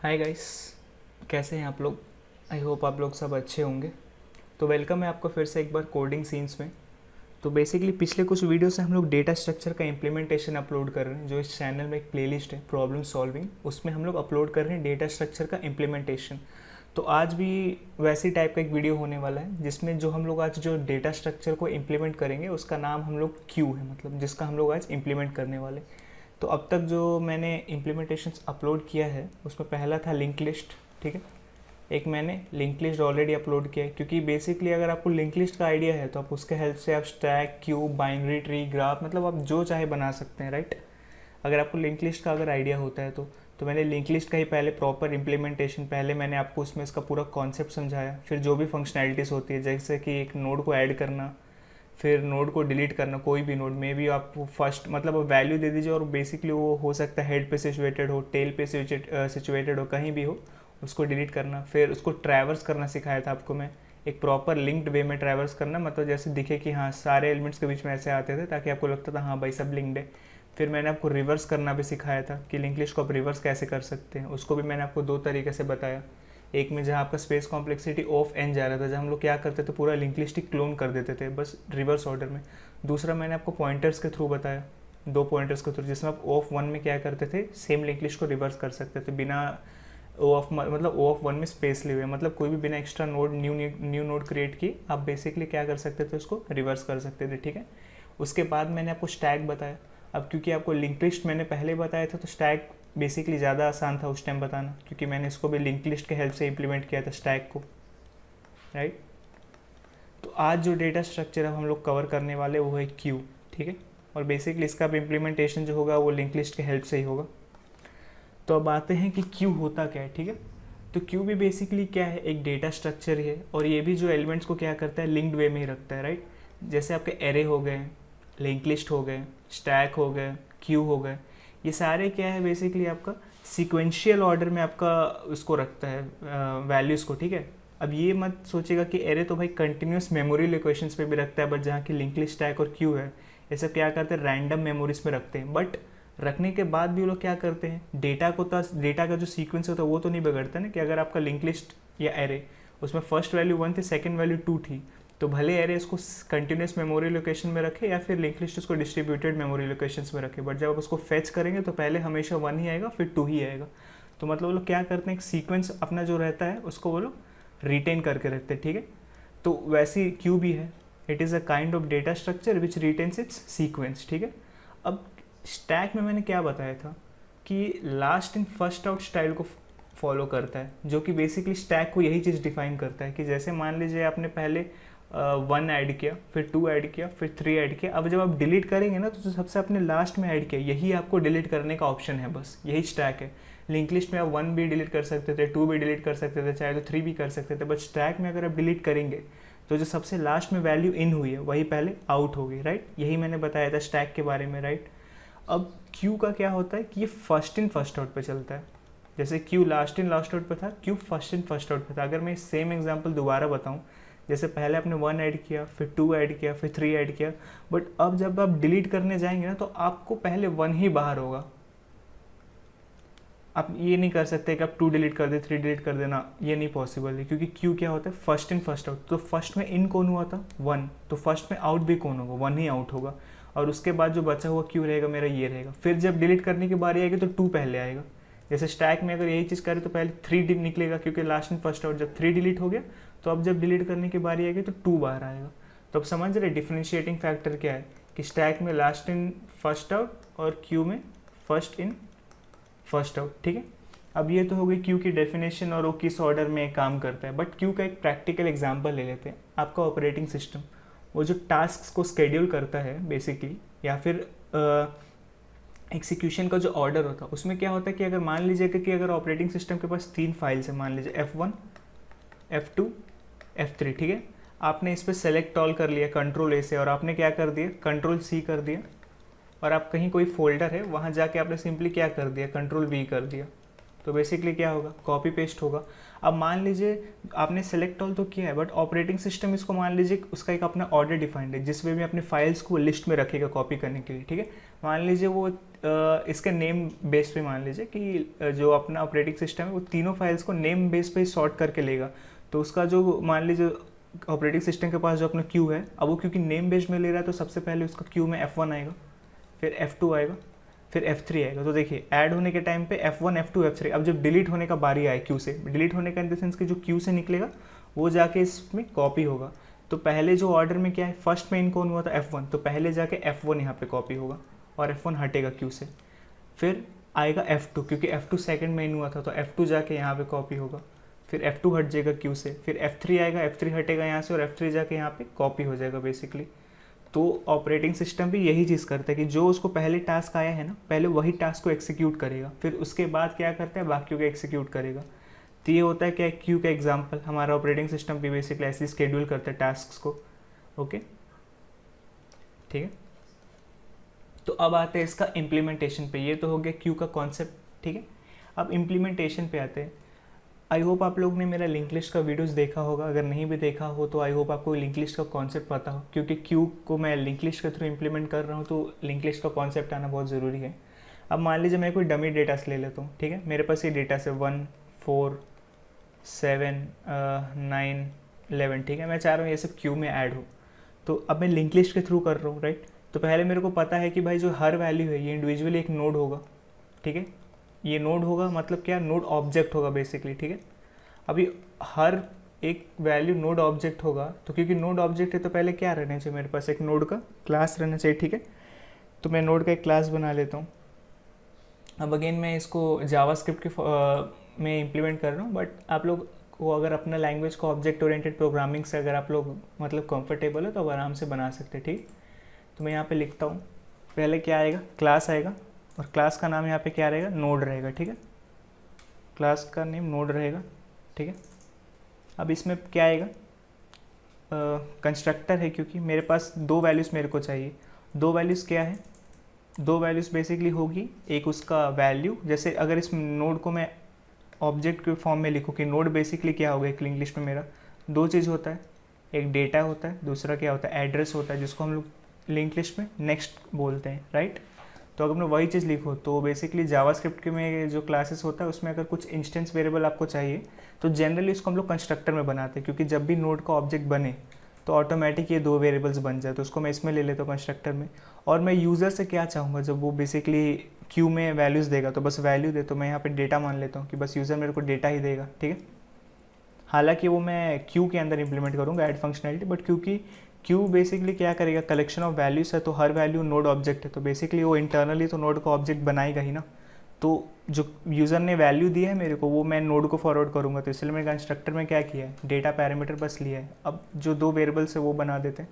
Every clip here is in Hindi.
हाय गाइस, कैसे हैं आप लोग। आई होप आप लोग सब अच्छे होंगे। तो वेलकम है आपको फिर से एक बार कोडिंग सीन्स में। तो बेसिकली पिछले कुछ वीडियो से हम लोग डेटा स्ट्रक्चर का इम्प्लीमेंटेशन अपलोड कर रहे हैं। जो इस चैनल में एक प्लेलिस्ट है प्रॉब्लम सॉल्विंग, उसमें हम लोग अपलोड कर रहे हैं डेटा स्ट्रक्चर का इम्प्लीमेंटेशन। तो आज भी वैसी टाइप का एक वीडियो होने वाला है जिसमें जो हम लोग आज जो डेटा स्ट्रक्चर को इम्प्लीमेंट करेंगे उसका नाम हम लोग क्यू है, मतलब जिसका हम लोग आज इम्प्लीमेंट करने वाले। तो अब तक जो मैंने इम्प्लीमेंटेशन अपलोड किया है उसमें पहला था लिंक लिस्ट। ठीक है, एक मैंने लिंक लिस्ट ऑलरेडी अपलोड किया है, क्योंकि बेसिकली अगर आपको लिंक लिस्ट का आइडिया है तो आप उसके हेल्प से आप stack, cube, binary tree, graph, मतलब आप जो चाहे बना सकते हैं, राइट। अगर आपको लिंक लिस्ट का अगर आइडिया होता है तो मैंने लिंक लिस्ट का ही पहले प्रॉपर इम्प्लीमेंटेशन, पहले मैंने आपको उसमें इसका पूरा कॉन्सेप्ट समझाया, फिर जो भी फंक्शनैलिटीज़ होती है जैसे कि एक नोड को ऐड करना, फिर नोड को डिलीट करना, कोई भी नोड में भी आप फर्स्ट मतलब वैल्यू दे दीजिए और बेसिकली वो हो सकता है हेड पे सिचुएटेड हो, टेल पे सिचुएटेड हो, कहीं भी हो, उसको डिलीट करना। फिर उसको ट्रैवर्स करना सिखाया था आपको मैं, एक प्रॉपर लिंक्ड वे में ट्रैवर्स करना, मतलब जैसे दिखे कि हाँ सारे एलिमेंट्स के बीच में ऐसे आते थे ताकि आपको लगता था हाँ भाई सब लिंक्ड है। फिर मैंने आपको रिवर्स करना भी सिखाया था कि लिंक लिस्ट को आप रिवर्स कैसे कर सकते हैं, उसको भी मैंने आपको दो तरीके से बताया। एक में जहाँ आपका स्पेस कॉम्प्लेक्सिटी ऑफ एन जा रहा था, जहाँ हम लोग क्या करते थे पूरा लिंक लिस्ट ही क्लोन कर देते थे बस रिवर्स ऑर्डर में। दूसरा मैंने आपको पॉइंटर्स के थ्रू बताया, दो पॉइंटर्स के थ्रू, जिसमें आप ऑफ वन में क्या करते थे सेम लिंक लिस्ट को रिवर्स कर सकते थे बिना ओ ऑफ, मतलब ओ ऑफ वन में स्पेस लिए हुए, मतलब कोई भी बिना extra node new node create की आप बेसिकली क्या कर सकते थे उसको रिवर्स कर सकते थे। ठीक है, उसके बाद मैंने आपको स्टैक बताया। अब क्योंकि आपको लिंक लिस्ट मैंने पहले बताया था तो स्टैक बेसिकली ज़्यादा आसान था उस टाइम बताना, क्योंकि मैंने इसको भी लिंक लिस्ट के हेल्प से इम्प्लीमेंट किया था स्टैक को, राइट। तो आज जो डेटा स्ट्रक्चर हम लोग कवर करने वाले वो है क्यू। ठीक है, और बेसिकली इसका भी इम्प्लीमेंटेशन जो होगा वो लिंक लिस्ट के हेल्प से ही होगा। तो अब आते हैं कि क्यू होता क्या है। ठीक है, तो क्यू भी बेसिकली क्या है, एक डेटा स्ट्रक्चर है, और ये भी जो एलिमेंट्स को क्या करता है लिंक्ड वे में ही रखता है, राइट। जैसे आपके एरे हो गए, लिंक लिस्ट हो गए, स्टैक हो गए, क्यू हो गए, ये सारे क्या है बेसिकली आपका सीक्वेंशियल ऑर्डर में आपका उसको रखता है वैल्यूज़ को। ठीक है, अब ये मत सोचिएगा कि एरे तो भाई कंटिन्यूस मेमोरी लोकेशंस पे भी रखता है, बट जहाँ की लिंक लिस्ट, स्टैक और क्यू है ये सब क्या करते हैं रैंडम मेमोरीज में रखते हैं। बट रखने के बाद भी वो लोग क्या करते हैं डेटा को, तो डेटा का जो सीक्वेंस होता है वो तो नहीं बिगड़ता ना, कि अगर आपका लिंक लिस्ट या एरे उसमें फर्स्ट वैल्यू 1 थी, सेकंड वैल्यू 2 थी, तो भले एरे इसको कंटिन्यूस मेमोरी लोकेशन में रखे या फिर लिंक लिस्ट उसको डिस्ट्रीब्यूटेड मेमोरी लोकेशंस में रखे, बट जब आप उसको फेच करेंगे तो पहले हमेशा 1 ही आएगा फिर 2 ही आएगा। तो मतलब वो लोग क्या करते हैं एक सीक्वेंस अपना जो रहता है उसको वो लोग रिटेन करके रखते हैं। ठीक है, तो वैसी क्यू भी है, it is a kind of data structure which retains it's sequence. ठीक है, अब स्टैक में मैंने क्या बताया था कि last in first out style को फॉलो करता है, जो कि बेसिकली स्टैक को यही चीज़ डिफाइन करता है कि जैसे मान लीजिए आपने पहले 1 ऐड किया, फिर 2 ऐड किया, फिर 3 ऐड किया, अब जब आप डिलीट करेंगे ना तो जो सबसे आपने लास्ट में ऐड किया यही आपको डिलीट करने का ऑप्शन है, बस यही स्टैक है। लिंक लिस्ट में आप 1 भी डिलीट कर सकते थे, 2 भी डिलीट कर सकते थे, चाहे तो 3 भी कर सकते थे, बट स्टैक में अगर आप डिलीट करेंगे तो जो सबसे लास्ट में वैल्यू इन हुई है वही पहले आउट होगी, राइट। यही मैंने बताया था स्टैक के बारे में, राइट। अब क्यू का क्या होता है कि ये फर्स्ट इन फर्स्ट आउट पे चलता है। जैसे Q last in last out पे था, Q first in first out पे था। अगर मैं सेम एग्जांपल दोबारा बताऊं, जैसे पहले आपने 1 ऐड किया, फिर 2 ऐड किया, फिर 3 ऐड किया, बट अब जब आप डिलीट करने जाएंगे ना तो आपको पहले 1 ही बाहर होगा। आप ये नहीं कर सकते कि आप 2 डिलीट कर दे, 3 डिलीट कर देना, ये नहीं पॉसिबल है, क्योंकि क्यू क्या होता है फर्स्ट इन फर्स्ट आउट। तो फर्स्ट में इन कौन हुआ था 1, तो फर्स्ट में आउट भी कौन होगा 1 ही आउट होगा, और उसके बाद जो बचा हुआ क्यू रहेगा मेरा ये रहेगा। फिर जब डिलीट करने की बारी आएगी तो 2 पहले आएगा। जैसे स्टैक में अगर यही चीज़ करें तो पहले 3 निकलेगा, क्योंकि लास्ट इन फर्स्ट आउट जब 3 डिलीट हो गया तो अब जब डिलीट करने की बारी आएगी तो 2 बाहर आएगा। तो अब समझ रहे डिफरेंशिएटिंग फैक्टर क्या है कि स्टैक में लास्ट इन फर्स्ट आउट और क्यू में फर्स्ट इन फर्स्ट आउट। ठीक है, अब ये तो हो गई क्यू की डेफिनेशन और वो किस ऑर्डर में काम करता है। बट क्यू का एक प्रैक्टिकल एग्जांपल ले लेते हैं। आपका ऑपरेटिंग सिस्टम वो जो टास्क को शेड्यूल करता है बेसिकली, या फिर एग्जीक्यूशन का जो ऑर्डर होता है उसमें क्या होता है कि अगर मान लीजिए कि अगर ऑपरेटिंग सिस्टम के पास 3 फाइल्स है, मान लीजिए F1, F2, F3, ठीक है, आपने इस पर सेलेक्ट ऑल कर लिया कंट्रोल ए से, और आपने क्या कर दिया कंट्रोल सी कर दिया, और आप कहीं कोई फोल्डर है वहाँ जाके आपने सिंपली क्या कर दिया कंट्रोल वी कर दिया, तो बेसिकली क्या होगा, कॉपी पेस्ट होगा। अब मान लीजिए आपने सेलेक्ट ऑल तो किया है, बट ऑपरेटिंग सिस्टम इसको मान लीजिए उसका एक अपना ऑर्डर डिफाइंड है जिस वे में अपने फाइल्स को लिस्ट में रखेगा कॉपी करने के लिए, ठीक है। मान लीजिए वो इसके नेम बेस पे मान लीजिए कि जो अपना ऑपरेटिंग सिस्टम है वो तीनों फाइल्स को नेम बेस पे सॉर्ट करके लेगा। तो उसका जो मान लीजिए ऑपरेटिंग सिस्टम के पास जो अपना क्यू है, अब वो क्योंकि नेम बेस में ले रहा है तो सबसे पहले उसका क्यू में F1 आएगा, फिर F2 आएगा, फिर F3 आएगा। तो देखिए ऐड होने के टाइम पे F1 F2 F3, अब जब डिलीट होने का बारी आए क्यू से, डिलीट होने का इन द सेंस कि जो क्यू से निकलेगा वो जाके इसमें कॉपी होगा। तो पहले जो ऑर्डर में क्या है, फर्स्ट में इनको हुआ था F1, तो पहले जाके F1 यहाँ पे कॉपी होगा और F1 हटेगा क्यू से। फिर आएगा F2, क्योंकि F2 सेकंड में इन हुआ था तो F2 जाके यहाँ पे कॉपी होगा, फिर F2 हट जाएगा क्यू से, फिर F3 आएगा, F3 हटेगा यहाँ से और F3 जाके यहाँ पे कॉपी हो जाएगा बेसिकली। तो ऑपरेटिंग सिस्टम भी यही चीज़ करता है कि जो उसको पहले टास्क आया है ना, पहले वही टास्क को एग्जीक्यूट करेगा, फिर उसके बाद क्या करता है, बाकियों को एग्जीक्यूट करेगा। तो ये होता है क्या, क्यू का एग्जाम्पल। हमारा ऑपरेटिंग सिस्टम भी बेसिकली ऐसे स्केड्यूल करता है टास्क को। ओके, ठीक है। तो अब आते हैं इसका इम्प्लीमेंटेशन पे। ये तो हो गया क्यू का कॉन्सेप्ट, ठीक है। अब इम्प्लीमेंटेशन पे आते हैं। आई होप आप लोग ने मेरा लिंक लिस्ट का वीडियोस देखा होगा, अगर नहीं भी देखा हो तो आई होप आपको लिंक लिस्ट का कॉन्सेप्ट पता हो, क्योंकि क्यू को मैं लिंक लिस्ट के थ्रू इम्प्लीमेंट कर रहा हूँ तो लिंक लिस्ट का कॉन्सेप्ट आना बहुत ज़रूरी है। अब मान लीजिए मैं कोई डमी डेटा से ले लेता हूँ, ठीक है। मेरे पास ये डेटा से 1 4 7 9 11, ठीक है। मैं चाह रहा हूँ ये सब क्यू में ऐड हो, तो अब मैं लिंक लिस्ट के थ्रू कर रहा हूँ, राइट। तो पहले मेरे को पता है कि भाई जो हर वैल्यू है ये इंडिविजुअली एक नोड होगा, ठीक है। ये नोड होगा मतलब क्या, नोड ऑब्जेक्ट होगा बेसिकली, ठीक है। अभी हर एक वैल्यू नोड ऑब्जेक्ट होगा, तो क्योंकि नोड ऑब्जेक्ट है तो पहले क्या रहना चाहिए, मेरे पास एक नोड का क्लास रहना चाहिए, ठीक है। तो मैं नोड का एक क्लास बना लेता हूँ। अब अगेन मैं इसको जावास्क्रिप्ट के में इम्प्लीमेंट कर रहा हूँ, बट आप लोग को अगर अपना लैंग्वेज को ऑब्जेक्ट ओरिएंटेड प्रोग्रामिंग से अगर आप लोग मतलब कंफर्टेबल है तो आप आराम से बना सकते हैं, ठीक। तो मैं यहाँ पे लिखता हूँ, पहले क्या आएगा, क्लास आएगा, और क्लास का नाम यहाँ पे क्या रहेगा, नोड रहेगा, ठीक है। क्लास का नेम नोड रहेगा, ठीक है। अब इसमें क्या आएगा, कंस्ट्रक्टर है, क्योंकि मेरे पास दो वैल्यूज़ मेरे को चाहिए। दो वैल्यूज़ क्या है, दो वैल्यूज़ बेसिकली होगी, एक उसका वैल्यू, जैसे अगर इस नोड को मैं ऑब्जेक्ट के फॉर्म में लिखूँ कि नोड बेसिकली क्या होगा, एक लिंक लिस्ट में मेरा दो चीज़ होता है, एक डेटा होता है, दूसरा क्या होता है, एड्रेस होता है, जिसको हम लोग लिंक लिस्ट में नेक्स्ट बोलते हैं, राइट। तो अगर मैं वही चीज़ लिखूँ तो बेसिकली जावास्क्रिप्ट के में जो क्लासेस होता है उसमें अगर कुछ इंस्टेंस वेरिएबल आपको चाहिए तो जनरली उसको हम लोग कंस्ट्रक्टर में बनाते हैं, क्योंकि जब भी नोड का ऑब्जेक्ट बने तो ऑटोमेटिक ये दो वेरिएबल्स बन जाए। तो उसको मैं इसमें ले लेता हूँ कंस्ट्रक्टर में। और मैं यूज़र से क्या चाहूँगा, जब वो बेसिकली क्यू में वैल्यूज़ देगा तो बस वैल्यू दे, तो मैं यहाँ पर डेटा मान लेता हूँ कि बस यूज़र मेरे को डेटा ही देगा, ठीक है। हालाँकि वो मैं क्यू के अंदर इंप्लीमेंट करूँगा ऐड फंक्शनैलिटी, बट क्योंकि क्यू बेसिकली क्या करेगा, कलेक्शन ऑफ वैल्यूज़ है, तो हर वैल्यू नोड ऑब्जेक्ट है, तो बेसिकली वो इंटरनली तो नोड का ऑब्जेक्ट बनाएगा ही ना। तो जो यूज़र ने वैल्यू दी है मेरे को वो मैं नोड को फॉरवर्ड करूँगा, तो इसलिए मैंने कंस्ट्रक्टर में क्या किया है, डेटा पैरामीटर बस लिया है। अब जो दो वेरिएबल्स है वो बना देते हैं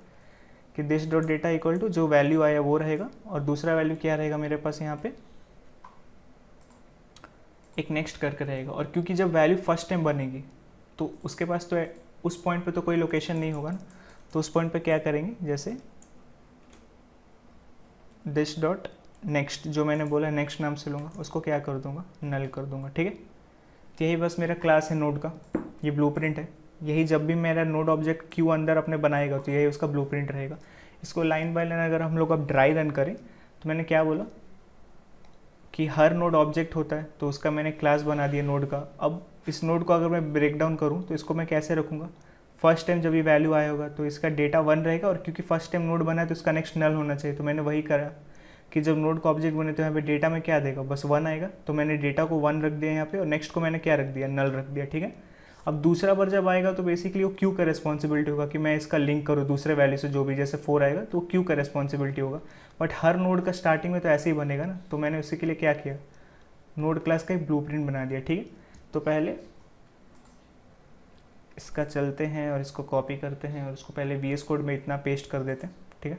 कि this dot data equal to जो वैल्यू आया वो रहेगा, और दूसरा वैल्यू क्या रहेगा मेरे पास यहाँ पे एक नेक्स्ट करके रहेगा। और क्योंकि जब वैल्यू फर्स्ट टाइम बनेगी तो उसके पास तो उस पॉइंट पे तो कोई लोकेशन नहीं होगा ना, तो उस पॉइंट पे क्या करेंगे, जैसे दिस डॉट नेक्स्ट जो मैंने बोला नेक्स्ट नाम से लूँगा, उसको क्या कर दूँगा, नल कर दूँगा, ठीक है। तो यही बस मेरा क्लास है नोड का, ये ब्लूप्रिंट है। यही जब भी मेरा नोड ऑब्जेक्ट क्यू अंदर अपने बनाएगा तो यही उसका ब्लूप्रिंट रहेगा। इसको लाइन बाय लाइन अगर हम लोग अब ड्राई रन करें तो मैंने क्या बोला कि हर नोड ऑब्जेक्ट होता है, तो उसका मैंने क्लास बना दिया नोड का। अब इस नोड को अगर मैं ब्रेक डाउन करूँ तो इसको मैं कैसे रखूँगा, फर्स्ट टाइम जब ये वैल्यू आया होगा तो इसका डेटा 1 रहेगा, और क्योंकि फर्स्ट टाइम नोड बना है तो इसका नेक्स्ट नल होना चाहिए। तो मैंने वही करा कि जब नोड का ऑब्जेक्ट बने तो यहाँ पे डेटा में क्या देगा, बस 1 आएगा, तो मैंने डेटा को 1 रख दिया यहाँ पे, और नेक्स्ट को मैंने क्या रख दिया, नल रख दिया, ठीक है। अब दूसरा बार जब आएगा तो बेसिकली वो क्यू का रिस्पॉन्सिबिलिटी होगा कि मैं इसका लिंक करूँ दूसरे वैल्यू से, जो भी जैसे 4 आएगा तो क्यू का रिस्पॉन्सिबिलिटी होगा। बट हर नोड का स्टार्टिंग में तो ऐसे ही बनेगा ना, तो मैंने उसी के लिए क्या किया, नोड क्लास का एक ब्लूप्रिंट बना दिया, ठीक है। तो पहले इसका चलते हैं और इसको कॉपी करते हैं और इसको पहले VS कोड में इतना पेस्ट कर देते हैं, ठीक है।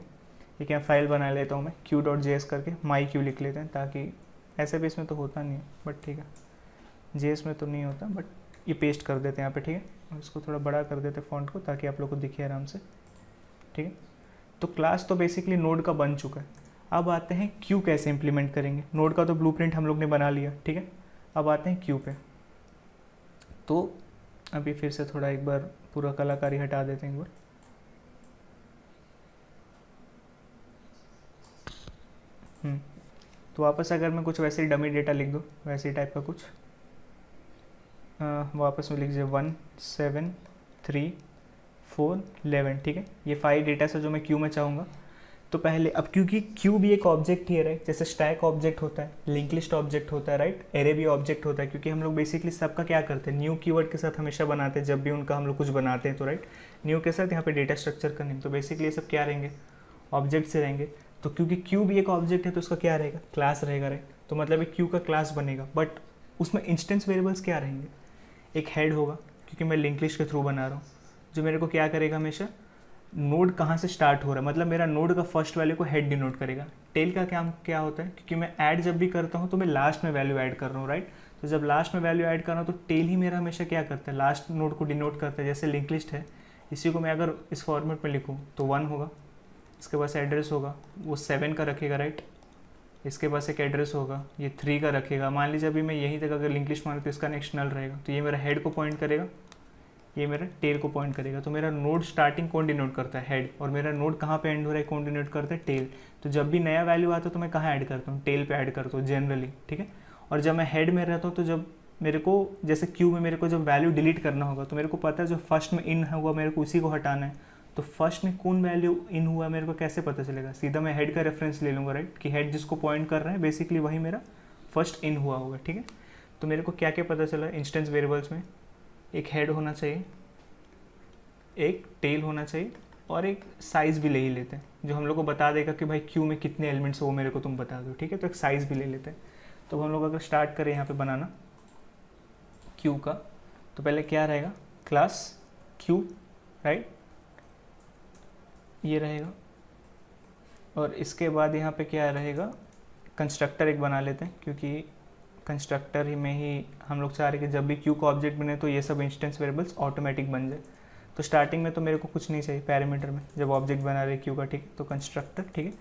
ये क्या फाइल बना लेता हूँ मैं q.js करके, माई क्यू लिख लेते हैं, ताकि ऐसे भी इसमें तो होता नहीं है, बट ठीक है, JS में तो नहीं होता, बट ये पेस्ट कर देते हैं यहाँ पे, ठीक है। और इसको थोड़ा बड़ा कर देते हैं फॉन्ट को, ताकि आप लोग को दिखे आराम से, ठीक है। तो क्लास तो बेसिकली नोड का बन चुका है। अब आते हैं क्यू कैसे इंप्लीमेंट करेंगे। नोड का तो ब्लूप्रिंट हम लोग ने बना लिया, ठीक है। अब आते हैं क्यू पे। तो अभी फिर से थोड़ा एक बार पूरा कलाकारी हटा देते हैं एक बार। तो वापस अगर मैं कुछ वैसे ही डमी डेटा लिख दूँ, वैसे ही टाइप का कुछ वापस में लिख दीजिए 1 7 3 4 11, ठीक है। ये 5 डेटा से जो मैं क्यू में चाहूँगा। तो पहले अब क्योंकि क्यू भी एक ऑब्जेक्ट ही है राइट, जैसे स्टैक ऑब्जेक्ट होता है, लिंक लिस्ट ऑब्जेक्ट होता है राइट, एरे भी ऑब्जेक्ट होता है, क्योंकि हम लोग बेसिकली सबका क्या करते हैं, न्यू कीवर्ड के साथ हमेशा बनाते हैं जब भी उनका हम लोग कुछ बनाते हैं तो राइट, न्यू के साथ यहाँ पे डेटा स्ट्रक्चर का नेम। तो बेसिकली ये सब क्या रहेंगे, ऑब्जेक्ट से रहेंगे। तो क्योंकि क्यू भी एक ऑब्जेक्ट है तो उसका क्या रहेगा, क्लास रहेगा राइट। तो मतलब एक क्यू का क्लास बनेगा, बट उसमें इंस्टेंस वेरिएबल्स क्या रहेंगे, एक हेड होगा क्योंकि मैं लिंक लिस्ट के थ्रू बना रहा हूँ, जो मेरे को क्या करेगा हमेशा, नोड कहाँ से स्टार्ट हो रहा है, मतलब मेरा नोड का फर्स्ट वैल्यू को हेड डिनोट करेगा। टेल का काम क्या होता है, क्योंकि मैं ऐड जब भी करता हूँ तो मैं लास्ट में वैल्यू ऐड कर रहा हूँ राइट। तो जब लास्ट में वैल्यू ऐड कर रहा हूँ तो टेल ही मेरा हमेशा क्या करता है, लास्ट नोड को डिनोट करता है। जैसे लिंक लिस्ट है, इसी को मैं अगर इस फॉर्मेट में लिखूँ तो 1 होगा, इसके पास एड्रेस होगा वो 7 का रखेगा राइट, इसके पास एक एड्रेस होगा ये 3 का रखेगा। मान लीजिए अभी मैं यहीं तक अगर लिंक लिस्ट मानूँ तो इसका नेक्स्ट नल रहेगा, तो ये मेरा हेड को पॉइंट करेगा, ये मेरा टेल को पॉइंट करेगा। तो मेरा नोड स्टार्टिंग कौन डिनोट करता है, हेड, और मेरा नोड कहाँ पे एंड हो रहा है, कौन डिनोट करता है, टेल। तो जब भी नया वैल्यू आता है तो मैं कहाँ ऐड करता हूँ, टेल पे ऐड करता हूँ जनरली, ठीक है। और जब मैं हेड में रहता हूँ तो जब मेरे को जैसे क्यू में मेरे को जब वैल्यू डिलीट करना होगा तो मेरे को पता है जो फर्स्ट में इन हुआ मेरे को उसी को हटाना है। तो फर्स्ट में कौन वैल्यू इन हुआ मेरे को कैसे पता चलेगा, सीधा मैं हेड का रेफरेंस ले लूँगा राइट, कि हेड जिसको पॉइंट कर रहा है बेसिकली वही मेरा फर्स्ट इन हुआ होगा, ठीक है। तो मेरे को क्या क्या पता चला, इंस्टेंस वेरिएबल्स में एक हेड होना चाहिए, एक टेल होना चाहिए, और एक साइज़ भी ले ही लेते हैं जो हम लोग को बता देगा कि भाई क्यू में कितने एलिमेंट्स वो मेरे को तुम बता दो, ठीक है। तो एक साइज़ भी ले लेते हैं। तो हम लोग अगर स्टार्ट करें यहाँ पे बनाना क्यू का, तो पहले क्या रहेगा, क्लास क्यू राइट, ये रहेगा। और इसके बाद यहाँ पे क्या रहेगा, कंस्ट्रक्टर एक बना लेते हैं, क्योंकि कंस्ट्रक्टर ही में ही हम लोग चाह रहे हैं कि जब भी क्यू का ऑब्जेक्ट बने तो ये सब इंस्टेंस वेरिएबल्स ऑटोमेटिक बन जाए। तो स्टार्टिंग में तो मेरे को कुछ नहीं चाहिए पैरामीटर में, जब ऑब्जेक्ट बना रहे क्यू का, ठीक है। तो कंस्ट्रक्टर, ठीक है।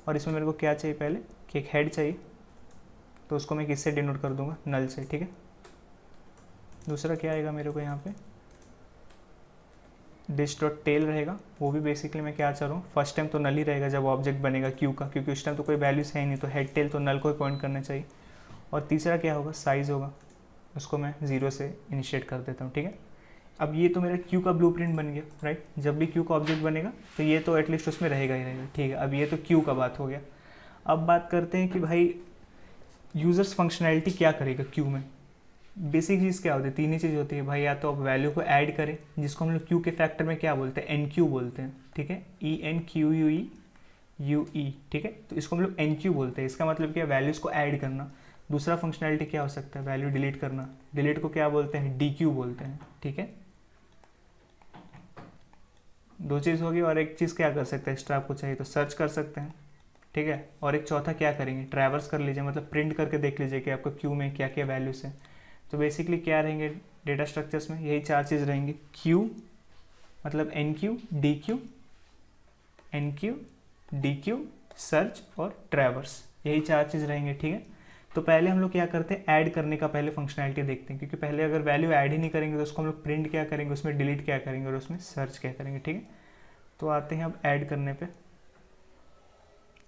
और इसमें मेरे को क्या चाहिए पहले, कि एक हेड चाहिए, तो उसको मैं किससे डिनोट कर दूंगा, नल से, ठीक है। दूसरा क्या आएगा मेरे को यहाँ पे, डिश डॉट टेल रहेगा, वो भी बेसिकली मैं क्या चाह रहा हूँ, फर्स्ट टाइम तो नल ही रहेगा जब ऑब्जेक्ट बनेगा क्यू का, क्योंकि उस टाइम तो कोई वैल्यूज है ही नहीं, तो हेड टेल तो नल को ही पॉइंट करना चाहिए। और तीसरा क्या होगा, साइज़ होगा, उसको मैं 0 से इनिशिएट कर देता हूँ, ठीक है। अब ये तो मेरा क्यू का ब्लूप्रिंट बन गया राइट, जब भी क्यू का ऑब्जेक्ट बनेगा तो ये तो एटलीस्ट उसमें रहेगा ही रहेगा, ठीक है। अब ये तो क्यू का बात हो गया। अब बात करते हैं कि भाई यूज़र्स फंक्शनैलिटी क्या करेगा क्यू में। बेसिक चीज़ क्या होती है, तीन ही चीज़ होती है भाई, या तो आप वैल्यू को ऐड करें, जिसको हम लोग क्यू के फैक्टर में क्या बोलते हैं, एन क्यू बोलते हैं, ठीक है, ENQUE, ठीक है। तो इसको हम लोग एन क्यू बोलते हैं, इसका मतलब क्या है, वैल्यूज़ को ऐड करना। दूसरा फंक्शनैलिटी क्या हो सकता है, वैल्यू डिलीट करना, डिलीट को क्या बोलते हैं, DQ बोलते हैं, ठीक है। दो चीज़ होगी, और एक चीज़ क्या कर सकते हैं एक्स्ट्रा, आपको चाहिए तो सर्च कर सकते हैं, ठीक है। और एक चौथा क्या करेंगे, ट्रैवर्स कर लीजिए, मतलब प्रिंट करके देख लीजिए कि आपको क्यू में क्या क्या वैल्यूज़ हैं। तो बेसिकली क्या रहेंगे डेटा स्ट्रक्चर्स में, यही 4 चीज़ रहेंगी, क्यू मतलब NQ, DQ, सर्च और ट्रैवर्स, यही 4 चीज़ रहेंगे, ठीक है। तो पहले हम लोग क्या करते हैं, ऐड करने का पहले फंक्शनैलिटी देखते हैं, क्योंकि पहले अगर वैल्यू ऐड ही नहीं करेंगे तो उसको हम लोग प्रिंट क्या करेंगे, उसमें डिलीट क्या करेंगे और उसमें सर्च क्या करेंगे, ठीक है। तो आते हैं अब ऐड करने पे,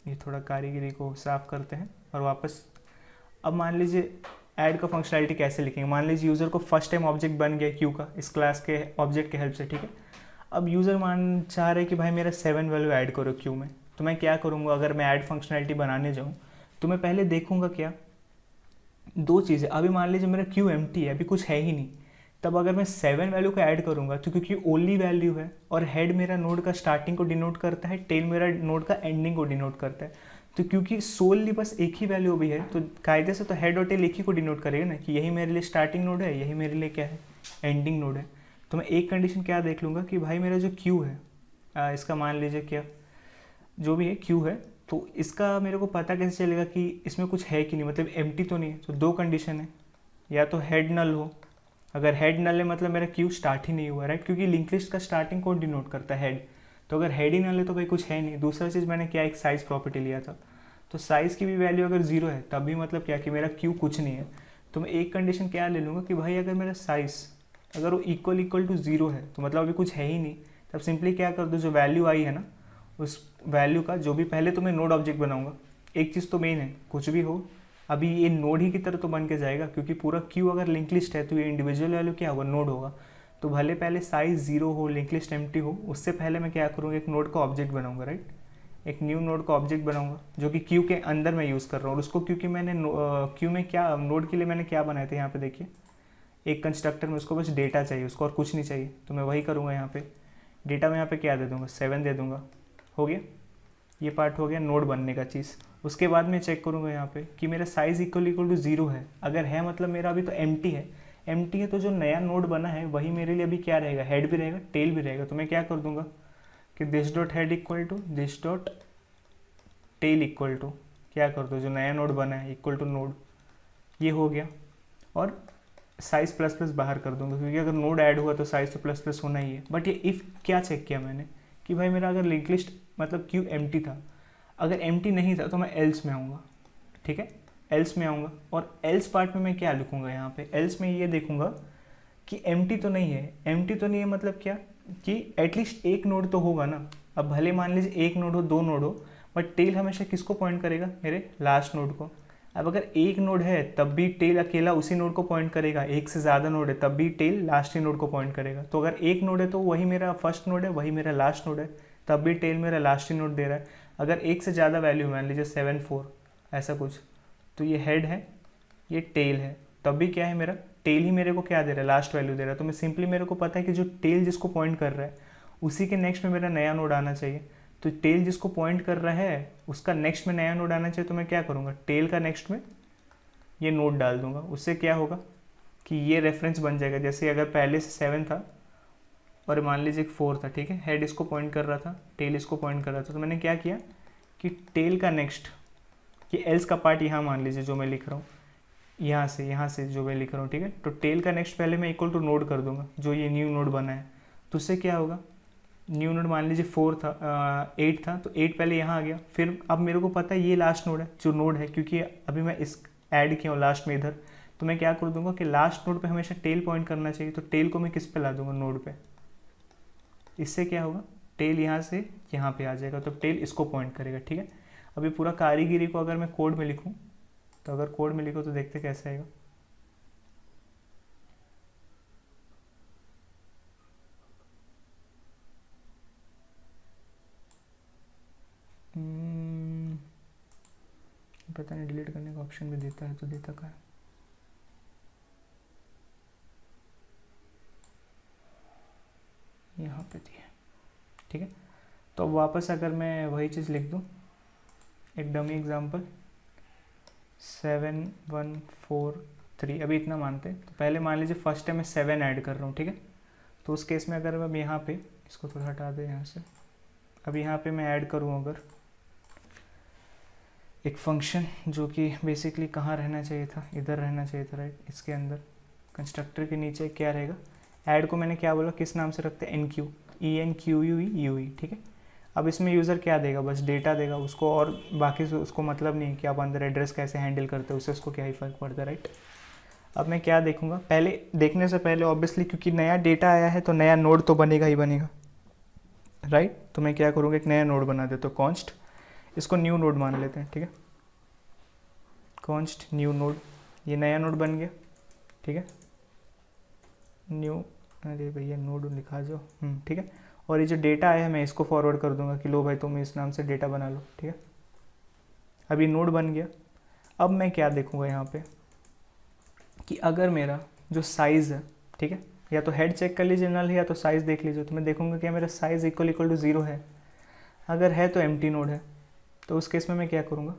ये थोड़ा कारीगरी को साफ करते हैं और वापस। अब मान लीजिए ऐड का फंक्शनैलिटी कैसे लिखेंगे, मान लीजिए यूज़र को फर्स्ट टाइम ऑब्जेक्ट बन गया क्यू का इस क्लास के ऑब्जेक्ट के हेल्प से, ठीक है। अब यूज़र चाह रहे कि भाई मेरा 7 वैल्यू ऐड करो क्यू में, तो मैं क्या करूँगा, अगर मैं ऐड फंक्शनैलिटी बनाने जाऊँ तो मैं पहले देखूँगा क्या, 2 चीज़ें। अभी मान लीजिए मेरा क्यू एम्प्टी है, अभी कुछ है ही नहीं, तब अगर मैं 7 वैल्यू को ऐड करूँगा तो क्योंकि ओनली वैल्यू है, और हेड मेरा नोड का स्टार्टिंग को डिनोट करता है, टेल मेरा नोड का एंडिंग को डिनोट करता है, तो क्योंकि सोलली बस एक ही वैल्यू भी है तो कायदे से तो हेड और टेल एक ही को डिनोट करेगा ना, कि यही मेरे लिए स्टार्टिंग नोड है, यही मेरे लिए क्या है, एंडिंग नोड है। तो मैं एक कंडीशन क्या देख लूँगा कि भाई मेरा जो क्यू है, इसका मान लीजिए क्या जो भी है क्यू है, तो इसका मेरे को पता कैसे चलेगा कि इसमें कुछ है कि नहीं, मतलब एम्प्टी तो नहीं है। तो 2 कंडीशन है, या तो हेड नल हो, अगर हेड नल है मतलब मेरा क्यू स्टार्ट ही नहीं हुआ राइट, क्योंकि लिंक लिस्ट का स्टार्टिंग कौन डिनोट करता है, हेड। तो अगर हेड ही नल है तो भाई कुछ है नहीं। दूसरा चीज़ मैंने क्या, एक साइज़ प्रॉपर्टी लिया था, तो साइज़ की भी वैल्यू अगर 0 है तब भी मतलब क्या कि मेरा क्यू कुछ नहीं है। तो मैं एक कंडीशन क्या ले लूँगा कि भाई अगर मेरा साइज़ अगर वो इक्वल टू 0 है तो मतलब अभी कुछ है ही नहीं, तब सिंपली क्या कर दो, जो वैल्यू आई है ना उस वैल्यू का जो भी, पहले तो मैं नोड ऑब्जेक्ट बनाऊंगा। एक चीज़ तो मेन है, कुछ भी हो अभी ये नोड ही की तरह तो बन के जाएगा, क्योंकि पूरा क्यू अगर लिंक लिस्ट है तो ये इंडिविजुअल वैल्यू क्या होगा, नोड होगा। तो भले पहले साइज 0 हो, लिंक लिस्ट एम्प्टी हो, उससे पहले मैं क्या करूँगा, एक नोड का ऑब्जेक्ट बनाऊंगा, राइट। एक न्यू नोड का ऑब्जेक्ट बनाऊंगा जो कि क्यू के अंदर मैं यूज़ कर रहा हूँ, और उसको क्योंकि मैंने क्यू में क्या नोड के लिए मैंने क्या बनाया था यहाँ पे देखिए, एक कंस्ट्रक्टर में उसको बस डेटा चाहिए, उसको और कुछ नहीं चाहिए, तो मैं वही करूँगा यहाँ पे। डेटा में यहाँ पे क्या दे दूँगा, 7 दे दूँगा। हो गया, ये पार्ट हो गया नोड बनने का चीज़। उसके बाद मैं चेक करूँगा यहाँ पे कि मेरा साइज़ इक्वल टू 0 है। अगर है मतलब मेरा अभी तो एम्प्टी है, एम्प्टी है तो जो नया नोड बना है वही मेरे लिए अभी क्या रहेगा, हेड भी रहेगा टेल भी रहेगा। तो मैं क्या कर दूँगा कि this dot head equal to this dot tail equal to क्या कर दो, जो नया नोड बना है इक्वल टू नोड, ये हो गया। और साइज़ प्लस प्लस बाहर कर दूंगा, क्योंकि अगर नोड ऐड हुआ तो साइज़ तो प्लस प्लस होना ही है। बट ये इफ़ क्या चेक किया मैंने कि भाई मेरा अगर लिंक लिस्ट मतलब क्यू एम्प्टी था, अगर एम्प्टी नहीं था तो मैं एल्स में आऊँगा, ठीक है, एल्स में आऊँगा। और एल्स पार्ट में मैं क्या लिखूँगा यहाँ पे, एल्स में ये देखूँगा कि एम्प्टी तो नहीं है। एम्प्टी तो नहीं है मतलब क्या, कि एटलीस्ट एक नोड तो होगा ना। अब भले मान लीजिए एक नोड हो, दो नोड हो, बट टेल हमेशा किसको पॉइंट करेगा, मेरे लास्ट नोड को। अब अगर एक नोड है तब भी टेल अकेला उसी नोड को पॉइंट करेगा, एक से ज़्यादा नोड है तब भी टेल लास्ट ही नोड को पॉइंट करेगा। तो अगर एक नोड है तो वही मेरा फर्स्ट नोड है, वही मेरा लास्ट नोड है, तब भी टेल मेरा लास्ट ही नोड दे रहा है। अगर एक से ज़्यादा वैल्यू मान लीजिए 7 4 ऐसा कुछ, तो ये हेड है, ये टेल है, तब भी क्या है, मेरा टेल ही मेरे को क्या दे रहा है, लास्ट वैल्यू दे रहा है। तो मैं सिंपली, मेरे को पता है कि जो टेल जिसको पॉइंट कर रहा है उसी के नेक्स्ट में मेरा नया नोड आना चाहिए। तो टेल जिसको पॉइंट कर रहा है उसका नेक्स्ट में नया नोड आना चाहिए। तो मैं क्या करूँगा, टेल का नेक्स्ट में ये नोड डाल दूंगा। उससे क्या होगा कि ये रेफरेंस बन जाएगा। जैसे अगर पहले से 7 था और मान लीजिए 4 था, ठीक है, हेड इसको पॉइंट कर रहा था, टेल इसको पॉइंट कर रहा था, तो मैंने क्या किया कि टेल का नेक्स्ट, ये एल्स का पार्ट यहाँ मान लीजिए जो मैं लिख रहा हूँ, यहाँ से जो मैं लिख रहा हूँ, ठीक है, तो टेल का नेक्स्ट पहले मैं इक्वल टू नोड कर दूंगा, जो ये न्यू नोड बना है। तो उससे क्या होगा, न्यू नोड मान लीजिए 4 था, 8 था, तो 8 पहले यहाँ आ गया। फिर अब मेरे को पता है ये लास्ट नोड है, जो नोड है, क्योंकि अभी मैं इस ऐड किया हूँ लास्ट में इधर। तो मैं क्या कर दूंगा कि लास्ट नोड पे हमेशा टेल पॉइंट करना चाहिए, तो टेल को मैं किस पे ला दूंगा, नोड पे। इससे क्या होगा, टेल यहाँ से यहाँ पे आ जाएगा, तो टेल इसको पॉइंट करेगा, ठीक है। अभी पूरा कारीगिरी को अगर मैं कोड में लिखूँ, तो अगर कोड में लिखो तो देखते कैसे आएगा। पता नहीं, डिलीट करने का ऑप्शन भी देता है तो देता का है। यहाँ पे दिया, ठीक है। तो अब वापस अगर मैं वही चीज़ लिख दूँ, एक डमी एग्जांपल 7 1 4 3, अभी इतना मानते हैं। तो पहले मान लीजिए फर्स्ट टाइम मैं 7 ऐड कर रहा हूँ, ठीक है। तो उस केस में अगर मैं यहाँ पे इसको थोड़ा हटा दें यहाँ से, अब यहाँ पे मैं ऐड करूँ अगर एक फंक्शन जो कि बेसिकली कहाँ रहना चाहिए था, इधर रहना चाहिए था, राइट, इसके अंदर कंस्ट्रक्टर के नीचे क्या रहेगा, ऐड को मैंने क्या बोला, किस नाम से रखते हैं, NQ, ENQUE, ठीक है। अब इसमें यूज़र क्या देगा, बस डेटा देगा उसको, और बाकी से उसको मतलब नहीं कि आप अंदर एड्रेस कैसे हैंडल करते हो, उससे उसको क्या ही फ़र्क पड़ता है, राइट। अब मैं क्या देखूँगा, पहले देखने से पहले ऑब्वियसली क्योंकि नया डेटा आया है तो नया नोड तो बनेगा ही बनेगा, राइट। तो मैं क्या करूँगा, एक नया नोड बना देता हूँ, कॉन्स्ट, इसको न्यू नोड मान लेते हैं, ठीक है, कॉन्स्ट न्यू नोड, ये नया नोड बन गया, ठीक है, न्यू, अरे भैया नोड लिखा जो, ठीक है। और ये जो डेटा आया है मैं इसको फॉरवर्ड कर दूंगा कि लो भाई तुम इस नाम से डेटा बना लो, ठीक है। अब ये नोड बन गया। अब मैं क्या देखूंगा यहाँ पे कि अगर मेरा जो साइज़ है, ठीक है, या तो हेड चेक कर लीजिए नल है, या तो साइज़ देख लीजिए। तो मैं देखूंगा कि मेरा साइज़ इक्वल टू 0 है। अगर है तो एम्प्टी नोड है। तो उस केस में मैं क्या करूँगा,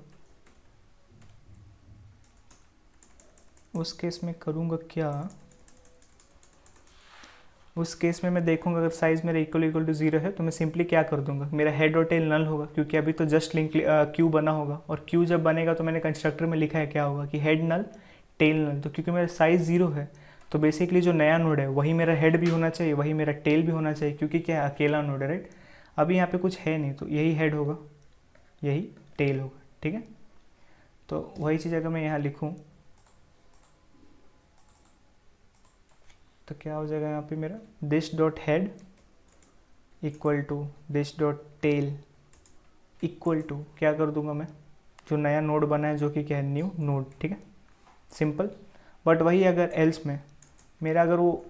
उस केस में करूँगा क्या, उस केस में मैं देखूंगा अगर साइज़ मेरा इक्वल टू 0 है तो मैं सिंपली क्या कर दूंगा, मेरा हेड और टेल नल होगा, क्योंकि अभी तो जस्ट लिंक क्यू बना होगा। और क्यू जब बनेगा तो मैंने कंस्ट्रक्टर में लिखा है क्या होगा कि हेड नल टेल नल। तो क्योंकि मेरा साइज़ 0 है तो बेसिकली जो नया नोड है वही मेरा हेड भी होना चाहिए, वही मेरा टेल भी होना चाहिए, क्योंकि क्या है, अकेला नोड है, राइट। अभी यहाँ पे कुछ है नहीं, तो यही हेड होगा, यही टेल होगा, ठीक है। तो वही चीज़ अगर मैं यहाँ लिखूँ तो क्या हो जाएगा यहाँ पे मेरा this dot head equal to this dot tail equal to क्या कर दूंगा मैं, जो नया नोड बना है जो कि क्या है न्यू नोड, ठीक है सिंपल। बट वही अगर एल्स में मेरा अगर वो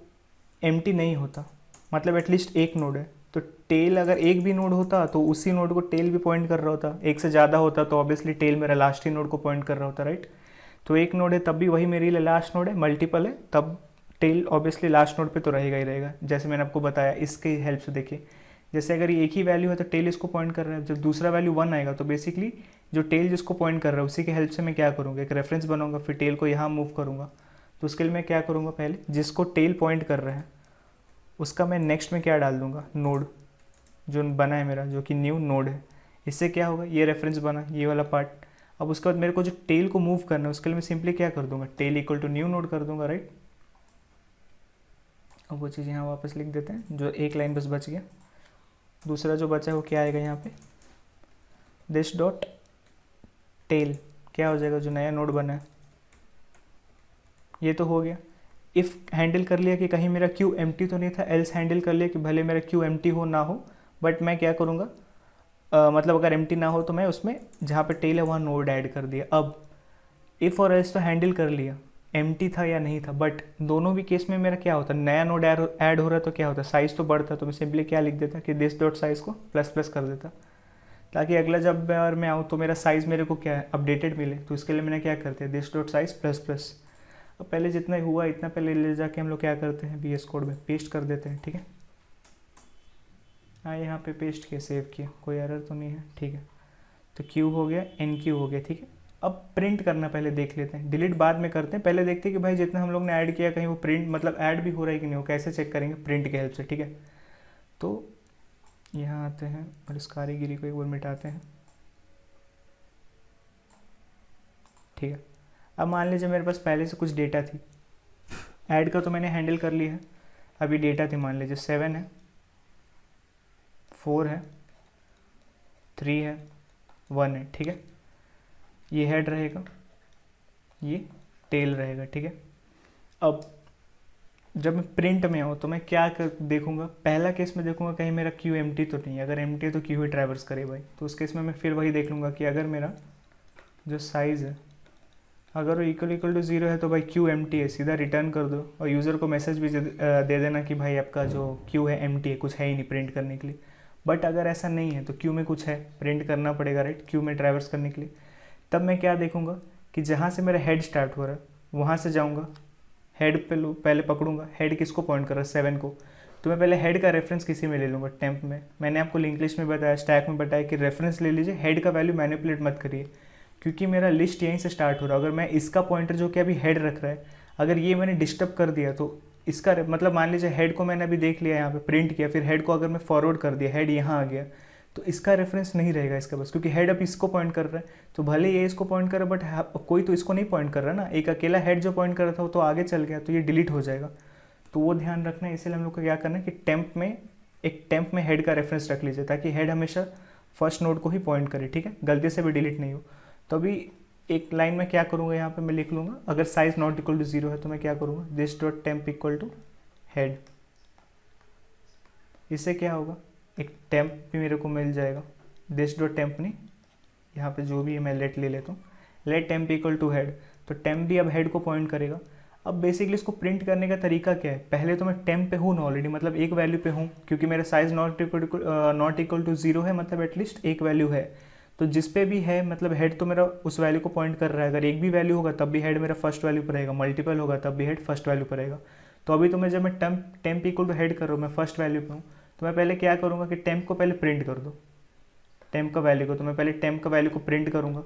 एम्प्टी नहीं होता, मतलब एटलीस्ट एक नोड है, तो टेल अगर एक भी नोड होता तो उसी नोड को टेल भी पॉइंट कर रहा होता, एक से ज़्यादा होता तो ऑब्वियसली टेल मेरा लास्ट ही नोड को पॉइंट कर रहा होता, राइट। तो एक नोड है तब भी वही मेरे लिए लास्ट नोड है, मल्टीपल है तब टेल ऑब्वियसली लास्ट नोड पे तो रहेगा ही रहेगा। जैसे मैंने आपको बताया इसके हेल्प से देखिए, जैसे अगर ये एक ही वैल्यू है तो टेल इसको पॉइंट कर रहा है, जब दूसरा वैल्यू 1 आएगा तो बेसिकली जो टेल जिसको पॉइंट कर रहा है उसी के हेल्प से मैं क्या करूँगा, एक रेफरेंस बनाऊंगा, फिर टेल को यहाँ मूव करूँगा। तो उसके लिए मैं क्या करूँगा, पहले जिसको टेल पॉइंट कर रहा है उसका मैं नेक्स्ट में क्या डाल दूंगा, नोड जो बना है मेरा, जो कि न्यू नोड है। इससे क्या होगा, ये रेफरेंस बना ये वाला पार्ट। अब उसके बाद मेरे को जो टेल को मूव करना है उसके लिए मैं सिंपली क्या कर दूंगा, tail equal to new node कर दूंगा, राइट। अब वो चीज़ यहाँ वापस लिख देते हैं, जो एक लाइन बस बच गया। दूसरा जो बचा है वो क्या आएगा यहाँ पे, दिस डॉट टेल क्या हो जाएगा, जो नया नोड बना है। ये तो हो गया। इफ़ हैंडल कर लिया कि कहीं मेरा क्यू एम्प्टी तो नहीं था, एल्स हैंडल कर लिया कि भले मेरा क्यू एम्प्टी हो ना हो, बट मैं क्या करूँगा, मतलब अगर एम्प्टी ना हो तो मैं उसमें जहाँ पे टेल है वहाँ नोड ऐड कर दिया। अब इफ़ और एल्स तो हैंडल कर लिया, एम्प्टी था या नहीं था, बट दोनों भी केस में मेरा क्या होता है, नया नोड ऐड हो रहा है तो क्या होता है, साइज़ तो बढ़ता है। तो मैं सिंपली क्या लिख देता कि दिस डॉट साइज़ को प्लस प्लस कर देता, ताकि अगला जब बार मैं आऊँ तो मेरा साइज़ मेरे को क्या है अपडेटेड मिले। तो इसके लिए मैंने क्या करते हैं, this dot size plus plus. अब पहले जितना हुआ इतना पहले ले जाके हम लोग क्या करते हैं, VS कोड में पेस्ट कर देते हैं, ठीक है। हाँ यहाँ पे पेस्ट किया, सेव किया, कोई एरर तो नहीं है, ठीक है। तो क्यू हो गया, NQ हो गया, ठीक है। अब प्रिंट करना पहले देख लेते हैं, डिलीट बाद में करते हैं, पहले देखते हैं कि भाई जितना हम लोग ने ऐड किया कहीं वो प्रिंट मतलब ऐड भी हो रहा है कि नहीं हो, कैसे चेक करेंगे, प्रिंट के हेल्प से, ठीक है। तो यहाँ आते हैं और इस कारीगिरी को एक बार मिटाते हैं, ठीक है। अब मान लीजिए मेरे पास पहले से कुछ डेटा थी, ऐड का तो मैंने हैंडल कर लिया है, अभी डेटा थी मान लीजिए 7 है, 4 है, 3 है, 1 है, ठीक है। ये हेड रहेगा, ये टेल रहेगा, ठीक है। अब जब मैं प्रिंट में आऊँ तो मैं क्या देखूंगा, पहला केस में देखूंगा कहीं मेरा क्यू एम्प्टी तो नहीं है, अगर एम्प्टी है तो क्यू ही ट्रैवर्स करे भाई। तो उस केस में मैं फिर वही देख लूँगा कि अगर मेरा जो साइज़ है अगर वो इक्वल टू 0 है तो भाई क्यू एम्प्टी है, सीधा रिटर्न कर दो और यूज़र को मैसेज भी दे देना कि भाई आपका जो क्यू है एम्प्टी है, कुछ है ही नहीं प्रिंट करने के लिए। बट अगर ऐसा नहीं है तो क्यू में कुछ है, प्रिंट करना पड़ेगा, राइट, क्यू में ट्रैवर्स करने के लिए। तब मैं क्या देखूंगा कि जहाँ से मेरा हेड स्टार्ट हो रहा है वहाँ से जाऊँगा, हेड पे लो पहले पकड़ूंगा, हेड किसको पॉइंट कर रहा है 7 को, तो मैं पहले हेड का रेफरेंस किसी में ले लूँगा, टेम्प में। मैंने आपको लिंक लिस्ट में बताया, स्टैक में बताया कि रेफरेंस ले लीजिए, हेड का वैल्यू मैनिपुलेट मत करिए, क्योंकि मेरा लिस्ट यहीं से स्टार्ट हो रहा है। अगर मैं इसका पॉइंटर जो कि अभी हेड रख रहा है, अगर ये मैंने डिस्टर्ब कर दिया तो इसका मतलब मान लीजिए हेड को मैंने अभी देख लिया यहाँ पे प्रिंट किया, फिर हेड को अगर मैं फॉरवर्ड कर दिया, हेड यहाँ आ गया, तो इसका रेफरेंस नहीं रहेगा इसका बस, क्योंकि हेड अब इसको पॉइंट कर रहा है। तो भले ये इसको पॉइंट कर रहा है बट कोई तो इसको नहीं पॉइंट कर रहा ना, एक अकेला हेड जो पॉइंट कर रहा था वो तो आगे चल गया, तो ये डिलीट हो जाएगा। तो वो ध्यान रखना है, इसलिए हम लोग को क्या करना है कि टेम्प में हेड का रेफरेंस रख लीजिए, ताकि हेड हमेशा फर्स्ट नोड को ही पॉइंट करे, ठीक है, गलती से भी डिलीट नहीं हो। तो अभी एक लाइन में क्या करूँगा, यहाँ पे मैं लिख लूँगा, अगर साइज नॉट इक्वल टू 0 है तो मैं क्या करूँगा, this dot temp equal to head. इससे क्या होगा, एक टेम्प भी मेरे को मिल जाएगा, दिस डॉट टेम्प नहीं, यहाँ पे जो भी है मैं लेट ले लेता हूँ, let temp equal to head. तो टेम्प भी अब हेड को पॉइंट करेगा। अब बेसिकली इसको प्रिंट करने का तरीका क्या है, पहले तो मैं टेम्प पे हूँ ना ऑलरेडी, मतलब एक वैल्यू पे हूँ, क्योंकि मेरा साइज नॉट इक्वल टू 0 है, मतलब एटलीस्ट एक वैल्यू है। तो जिस पे भी है मतलब हेड तो मेरा उस वैल्यू को पॉइंट कर रहा है, अगर एक भी वैल्यू होगा तब भी हेड मेरा फर्स्ट वैल्यू पर रहेगा, मल्टीपल होगा तब भी हेड फर्स्ट वैल्यू पर रहेगा। तो अभी तो मैं जब मैं टेम्प इक्वल टू हेड कर रहा हूँ, मैं फर्स्ट वैल्यू पे हूँ, तो मैं पहले क्या करूँगा कि टेम्प को पहले प्रिंट कर दो, टेम्प का वैल्यू को, तो मैं पहले टेम्प का वैल्यू को प्रिंट करूँगा।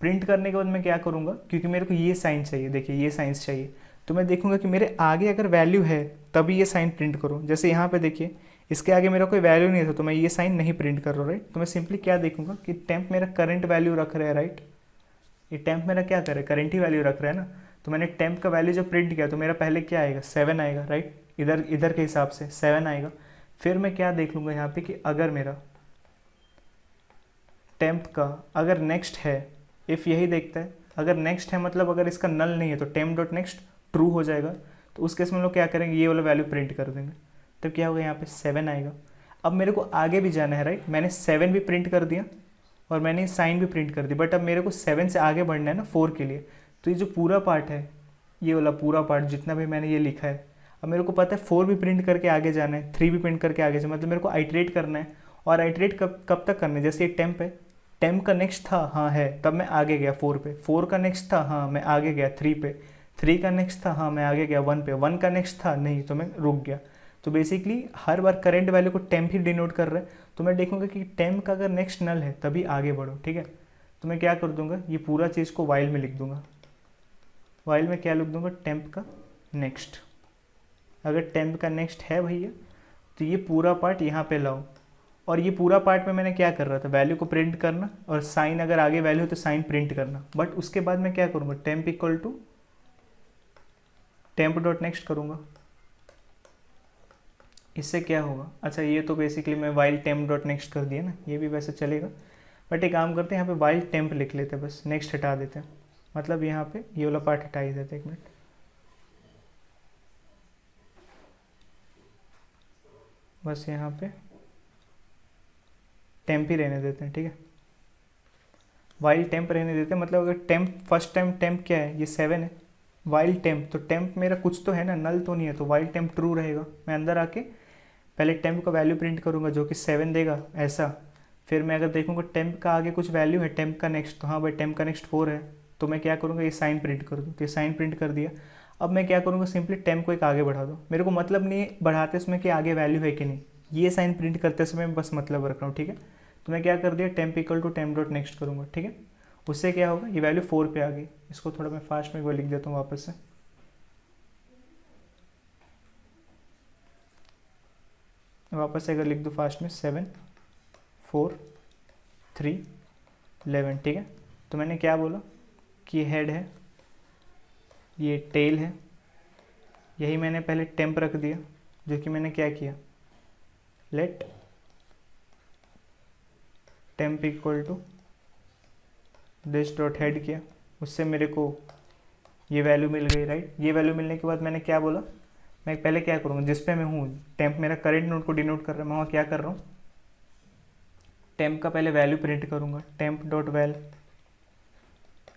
प्रिंट करने के बाद मैं क्या करूँगा, क्योंकि मेरे को ये साइन चाहिए, देखिए ये साइंस चाहिए, तो मैं देखूँगा कि मेरे आगे अगर वैल्यू है तभी ये साइन प्रिंट करूँ। जैसे यहाँ पे देखिए इसके आगे मेरा कोई वैल्यू नहीं था तो मैं ये साइन नहीं प्रिंट कर रहा हूँ, राइट। तो मैं सिंपली क्या देखूँगा कि टेम्प मेरा करंट वैल्यू रख रहा है, राइट, ये टेम्प मेरा क्या कर रहा है, करंट ही वैल्यू रख रहा है ना। तो मैंने टेम्प का वैल्यू जब प्रिंट किया तो मेरा पहले क्या आएगा, 7 आएगा, राइट, इधर के हिसाब से 7 आएगा। फिर मैं क्या देख लूँगा यहाँ पे कि अगर मेरा टेम्प का अगर नेक्स्ट है, इफ़ यही देखता है, अगर नेक्स्ट है मतलब अगर इसका नल नहीं है तो टेम्प डॉट नेक्स्ट ट्रू हो जाएगा। तो उस केस में हम लोग क्या करेंगे, ये वाला वैल्यू प्रिंट कर देंगे। तो क्या होगा, यहाँ पे 7 आएगा। अब मेरे को आगे भी जाना है, राइट। मैंने 7 भी प्रिंट कर दिया और मैंने साइन भी प्रिंट कर दी, बट अब मेरे को 7 से आगे बढ़ना है ना 4 के लिए। तो ये जो पूरा पार्ट है, ये वाला पूरा पार्ट जितना भी मैंने ये लिखा है, अब मेरे को पता है 4 भी प्रिंट करके आगे जाना है, 3 भी प्रिंट करके आगे जाना है, मतलब मेरे को आइट्रेट करना है। और आइट्रेट कब तक करना है, जैसे ये टेम्प है, टेम्प का नेक्स्ट था हाँ है, तब मैं आगे गया 4 पे, 4 का नेक्स्ट था हाँ मैं आगे गया 3 पे, 3 का नेक्स्ट था हाँ मैं आगे गया 1 पे, 1 का नेक्स्ट था नहीं तो मैं रुक गया। तो बेसिकली हर बार करंट वैल्यू को टेम्प ही डिनोट कर रहा है। तो मैं देखूंगा कि टेम्प का अगर नेक्स्ट नल है तभी आगे बढ़ो, ठीक है। तो मैं क्या कर दूंगा, ये पूरा चीज़ को वाइल में लिख दूंगा। वाइल में क्या लिख दूंगा, टेम्प का नेक्स्ट। अगर टेम्प का नेक्स्ट है भैया तो ये पूरा पार्ट यहाँ पे लाओ। और ये पूरा पार्ट में मैंने क्या कर रहा था, वैल्यू को प्रिंट करना, और साइन अगर आगे वैल्यू हो तो साइन प्रिंट करना। बट उसके बाद मैं क्या करूँगा, temp equal to temp dot next करूँगा। इससे क्या होगा, अच्छा ये तो बेसिकली मैं वाइल टेम्प डॉट नेक्स्ट कर दिया ना, ये भी वैसे चलेगा, बट एक काम करते हैं यहाँ पे वाइल टेम्प लिख लेते हैं, बस नेक्स्ट हटा देते हैं, मतलब यहाँ पे ये वाला पार्ट हटा ही देते हैं। एक मिनट, बस यहाँ पे टेम्प ही रहने देते हैं, ठीक है। वाइल टेम्प रहने देते हैं, मतलब अगर टेम्प फर्स्ट टाइम टेम्प क्या है, ये 7 है, वाइल टेम्प तो टेम्प मेरा कुछ तो है ना, नल तो नहीं है, तो वाइल टेम्प ट्रू रहेगा। मैं अंदर आके पहले टेम्प का वैल्यू प्रिंट करूँगा जो कि 7 देगा ऐसा। फिर मैं अगर देखूँगा टेम्प का आगे कुछ वैल्यू है, टेम्प का नेक्स्ट, तो हाँ भाई टेम्प का नेक्स्ट 4 है, तो मैं क्या करूँगा, ये साइन प्रिंट कर दूँ। तो ये साइन प्रिंट कर दिया। अब मैं क्या करूँगा, सिंपली टेम्प को एक आगे बढ़ा दो। मेरे को मतलब नहीं है बढ़ाते समय कि आगे वैल्यू है कि नहीं, ये साइन प्रिंट करते समय मैं बस मतलब रख रहा हूँ, ठीक है। तो मैं क्या कर दिया, temp equal to temp dot next करूँगा, ठीक है। उससे क्या होगा, ये वैल्यू 4 पे आ गई। इसको थोड़ा मैं फास्ट में वो लिख देता हूँ वापस से। वापस से अगर लिख दो फास्ट में, 7 4 3 11, ठीक है। तो मैंने क्या बोला कि ये हेड है, ये टेल है, यही मैंने पहले टेम्प रख दिया, जो कि मैंने क्या किया, let temp equal to this dot head किया। उससे मेरे को ये वैल्यू मिल गई, राइट। ये वैल्यू मिलने के बाद मैंने क्या बोला, मैं पहले क्या करूँगा, जिस पे मैं हूँ, टेम्प मेरा करंट नोड को डिनोट कर रहा है, मैं वहाँ क्या कर रहा हूँ, टेम्प का पहले वैल्यू प्रिंट करूँगा, टेम्प डॉट वैल।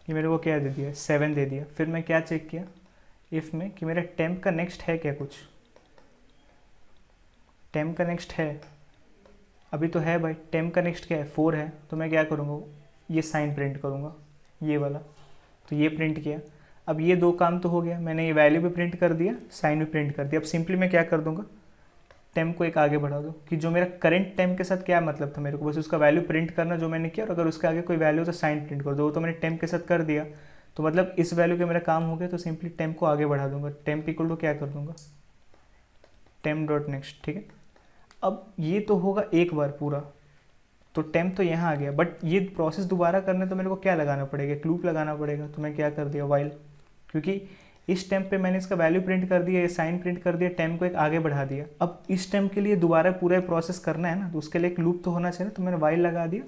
ये मेरे को क्या दे दिया, 7 दे दिया। फिर मैं क्या चेक किया इफ़ में कि मेरा टेम्प का नेक्स्ट है क्या, कुछ टेम्प का नेक्स्ट है, अभी तो है भाई, टेम्प का नेक्स्ट क्या है, 4 है। तो मैं क्या करूँगा, ये साइन प्रिंट करूँगा, ये वाला। तो ये प्रिंट किया। अब ये 2 काम तो हो गया, मैंने ये वैल्यू भी प्रिंट कर दिया, साइन भी प्रिंट कर दिया। अब सिंपली मैं क्या कर दूंगा, टेम्प को एक आगे बढ़ा दो, कि जो मेरा करंट टेम्प के साथ क्या मतलब था, मेरे को बस उसका वैल्यू प्रिंट करना जो मैंने किया, और अगर उसके आगे कोई वैल्यू तो साइन प्रिंट कर दो। वो तो मैंने टेम्प के साथ कर दिया, तो मतलब इस वैल्यू के मेरा काम हो गया। तो सिंपली टेम्प को आगे बढ़ा दूंगा, टेम्प इक्वल टू क्या कर दूंगा, टेम्प डॉट नेक्स्ट, ठीक है। अब ये तो होगा एक बार पूरा, तो टेम्प तो यहाँ आ गया, बट ये प्रोसेस दोबारा करने तो मेरे को क्या लगाना पड़ेगा, एक लूप लगाना पड़ेगा। तो मैं क्या कर दिया, वाइल, क्योंकि इस टेम्प पे मैंने इसका वैल्यू प्रिंट कर दिया, ये साइन प्रिंट कर दिया, टेम्प को एक आगे बढ़ा दिया। अब इस टेम्प के लिए दोबारा पूरा प्रोसेस करना है ना, तो उसके लिए एक लूप तो होना चाहिए ना। तो मैंने वाइल लगा दिया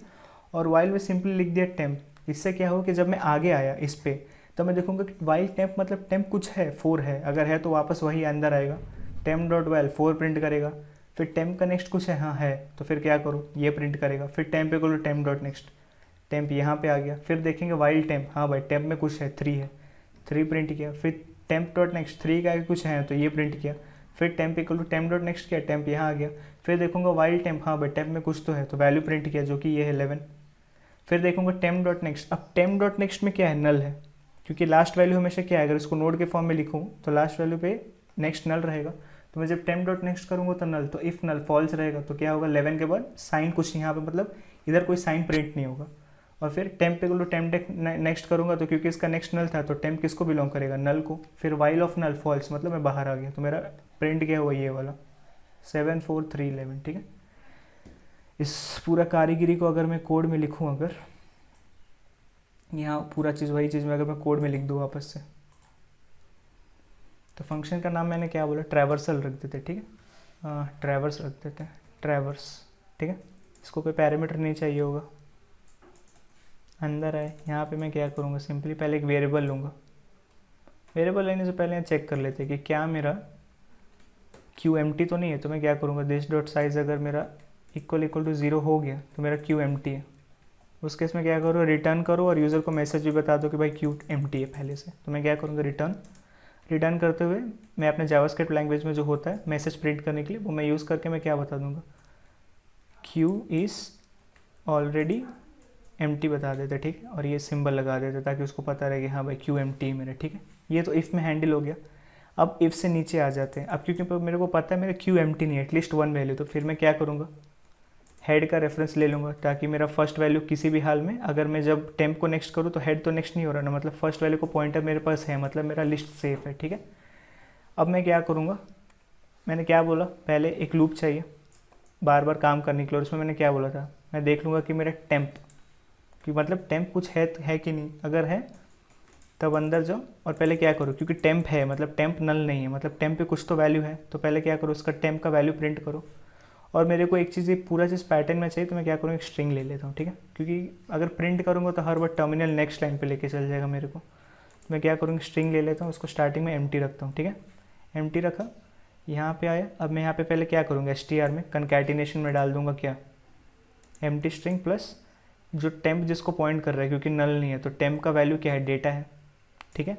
और वाइल में सिंपली लिख दिया टेम्प। इससे क्या होगा कि जब मैं आगे आया इस पे, तो मैं देखूंगा कि वाइल टेम्प मतलब टेम्प कुछ है, 4 है, अगर है तो वापस वही अंदर आएगा, टेम्प डॉट वाइल 4 प्रिंट करेगा। फिर टेम्प का नेक्स्ट कुछ है, हाँ है, तो फिर क्या करूँ, ये प्रिंट करेगा। फिर temp equal to temp dot next, temp यहाँ पे आ गया। फिर देखेंगे वाइल टेम्प, हाँ भाई टेम्प में कुछ है, 3 है, 3 प्रिंट किया। फिर टेम्प डॉट नेक्स्ट 3 का आगे कुछ है तो ये प्रिंट किया। फिर temp equal to temp dot next किया, टेम्प यहाँ आ गया। फिर देखूंगा वाइल टेम्प, हाँ भाई टेम्प में कुछ तो है, तो वैल्यू प्रिंट किया जो कि ये है 11। फिर देखूंगा टेम्प डॉट नेक्स्ट, अब टेम्प डॉट नेक्स्ट में क्या है, नल है, क्योंकि लास्ट वैल्यू हमेशा क्या है, अगर इसको नोड के फॉर्म में लिखूँ तो लास्ट वैल्यू पे नेक्स्ट नल रहेगा। तो मैं जब टेम्प डॉट नेक्स्ट करूँगा तो नल, तो इफ़ नल फॉल्स रहेगा तो क्या होगा, 11 के बाद साइन कुछ यहाँ पे, मतलब इधर कोई साइन प्रिंट नहीं होगा। और फिर temp equal to temp next करूँगा तो क्योंकि इसका नेक्स्ट नल था, तो टेम्प किसको बिलोंग करेगा, नल को। फिर वाइल ऑफ नल फॉल्स, मतलब मैं बाहर आ गया, तो मेरा प्रिंट क्या हुआ, ये वाला 7 4 3 11, ठीक है। इस पूरा कारीगिरी को अगर मैं कोड में लिखूँ, अगर यहाँ पूरा चीज़ वही चीज़ में अगर मैं कोड में लिख दूँ वापस से, तो फंक्शन का नाम मैंने क्या बोला, ट्रैवर्सल रख देते, ठीक है, ट्रैवर्स रख देते हैं, ट्रैवर्स, ठीक है। इसको कोई पैरामीटर नहीं चाहिए होगा, अंदर आए। यहाँ पे मैं क्या करूँगा, सिंपली पहले एक वेरिएबल लूँगा, वेरिएबल लेने से पहले यहाँ चेक कर लेते हैं कि क्या मेरा क्यू एम्प्टी तो नहीं है। तो मैं क्या करूँगा, दिस डॉट साइज अगर मेरा इक्वल टू 0 हो गया तो मेरा क्यू एम्प्टी है। उस केस में क्या करो, रिटर्न करो और यूज़र को मैसेज भी बता दो कि भाई क्यू एम्प्टी है पहले से। तो मैं क्या करूँगा, रिटर्न करते हुए मैं अपने जावास्क्रिप्ट लैंग्वेज में जो होता है मैसेज प्रिंट करने के लिए, वो मैं यूज़ करके मैं क्या बता दूँगा, क्यू इज़ ऑलरेडी एम्प्टी बता देते, ठीक है। और ये सिंबल लगा देते ताकि उसको पता रहे कि हाँ भाई क्यू एम्प्टी है मेरा, ठीक है। ये तो इफ़ में हैंडल हो गया। अब इफ़ से नीचे आ जाते हैं। अब क्योंकि मेरे को पता है मेरा क्यू एम्प्टी नहीं है, एटलीस्ट 1 वैल्यू, तो फिर मैं क्या करूँगा, हेड का रेफरेंस ले लूँगा ताकि मेरा फर्स्ट वैल्यू किसी भी हाल में, अगर मैं जब टेम्प को नेक्स्ट करूँ तो हेड तो नेक्स्ट नहीं हो रहा ना, मतलब फर्स्ट वैल्यू को पॉइंटर मेरे पास है, मतलब मेरा लिस्ट सेफ है, ठीक है। अब मैं क्या करूँगा, मैंने क्या बोला, पहले एक लूप चाहिए बार बार काम करने के लिए। उसमें मैंने क्या बोला था, मैं देख लूँगा कि मेरा टेम्प, कि मतलब टेम्प कुछ है कि नहीं, अगर है तब अंदर जाओ और पहले क्या करो, क्योंकि टेम्प है मतलब टेम्प नल नहीं है, मतलब टेम्प पे कुछ तो वैल्यू है, तो पहले क्या करो, उसका टेम्प का वैल्यू प्रिंट करो। और मेरे को एक चीज़, ये पूरा चीज़ पैटर्न में चाहिए, तो मैं क्या करूँ, एक स्ट्रिंग ले लेता हूँ, ठीक है। क्योंकि अगर प्रिंट करूँगा तो हर बार टर्मिनल नेक्स्ट लाइन पे लेके चल जाएगा मेरे को। तो मैं क्या करूँगी, स्ट्रिंग ले लेता हूँ, उसको स्टार्टिंग में एम्प्टी रखता हूँ, ठीक है। एम्प्टी रखा, यहाँ पे आया। अब मैं यहाँ पे पहले क्या करूँगा, str में कंकैटिनेशन में डाल दूंगा क्या, एम्प्टी स्ट्रिंग प्लस जो टेम्प जिसको पॉइंट कर रहा है, क्योंकि नल नहीं है तो टेम्प का वैल्यू क्या है, डेटा है, ठीक है।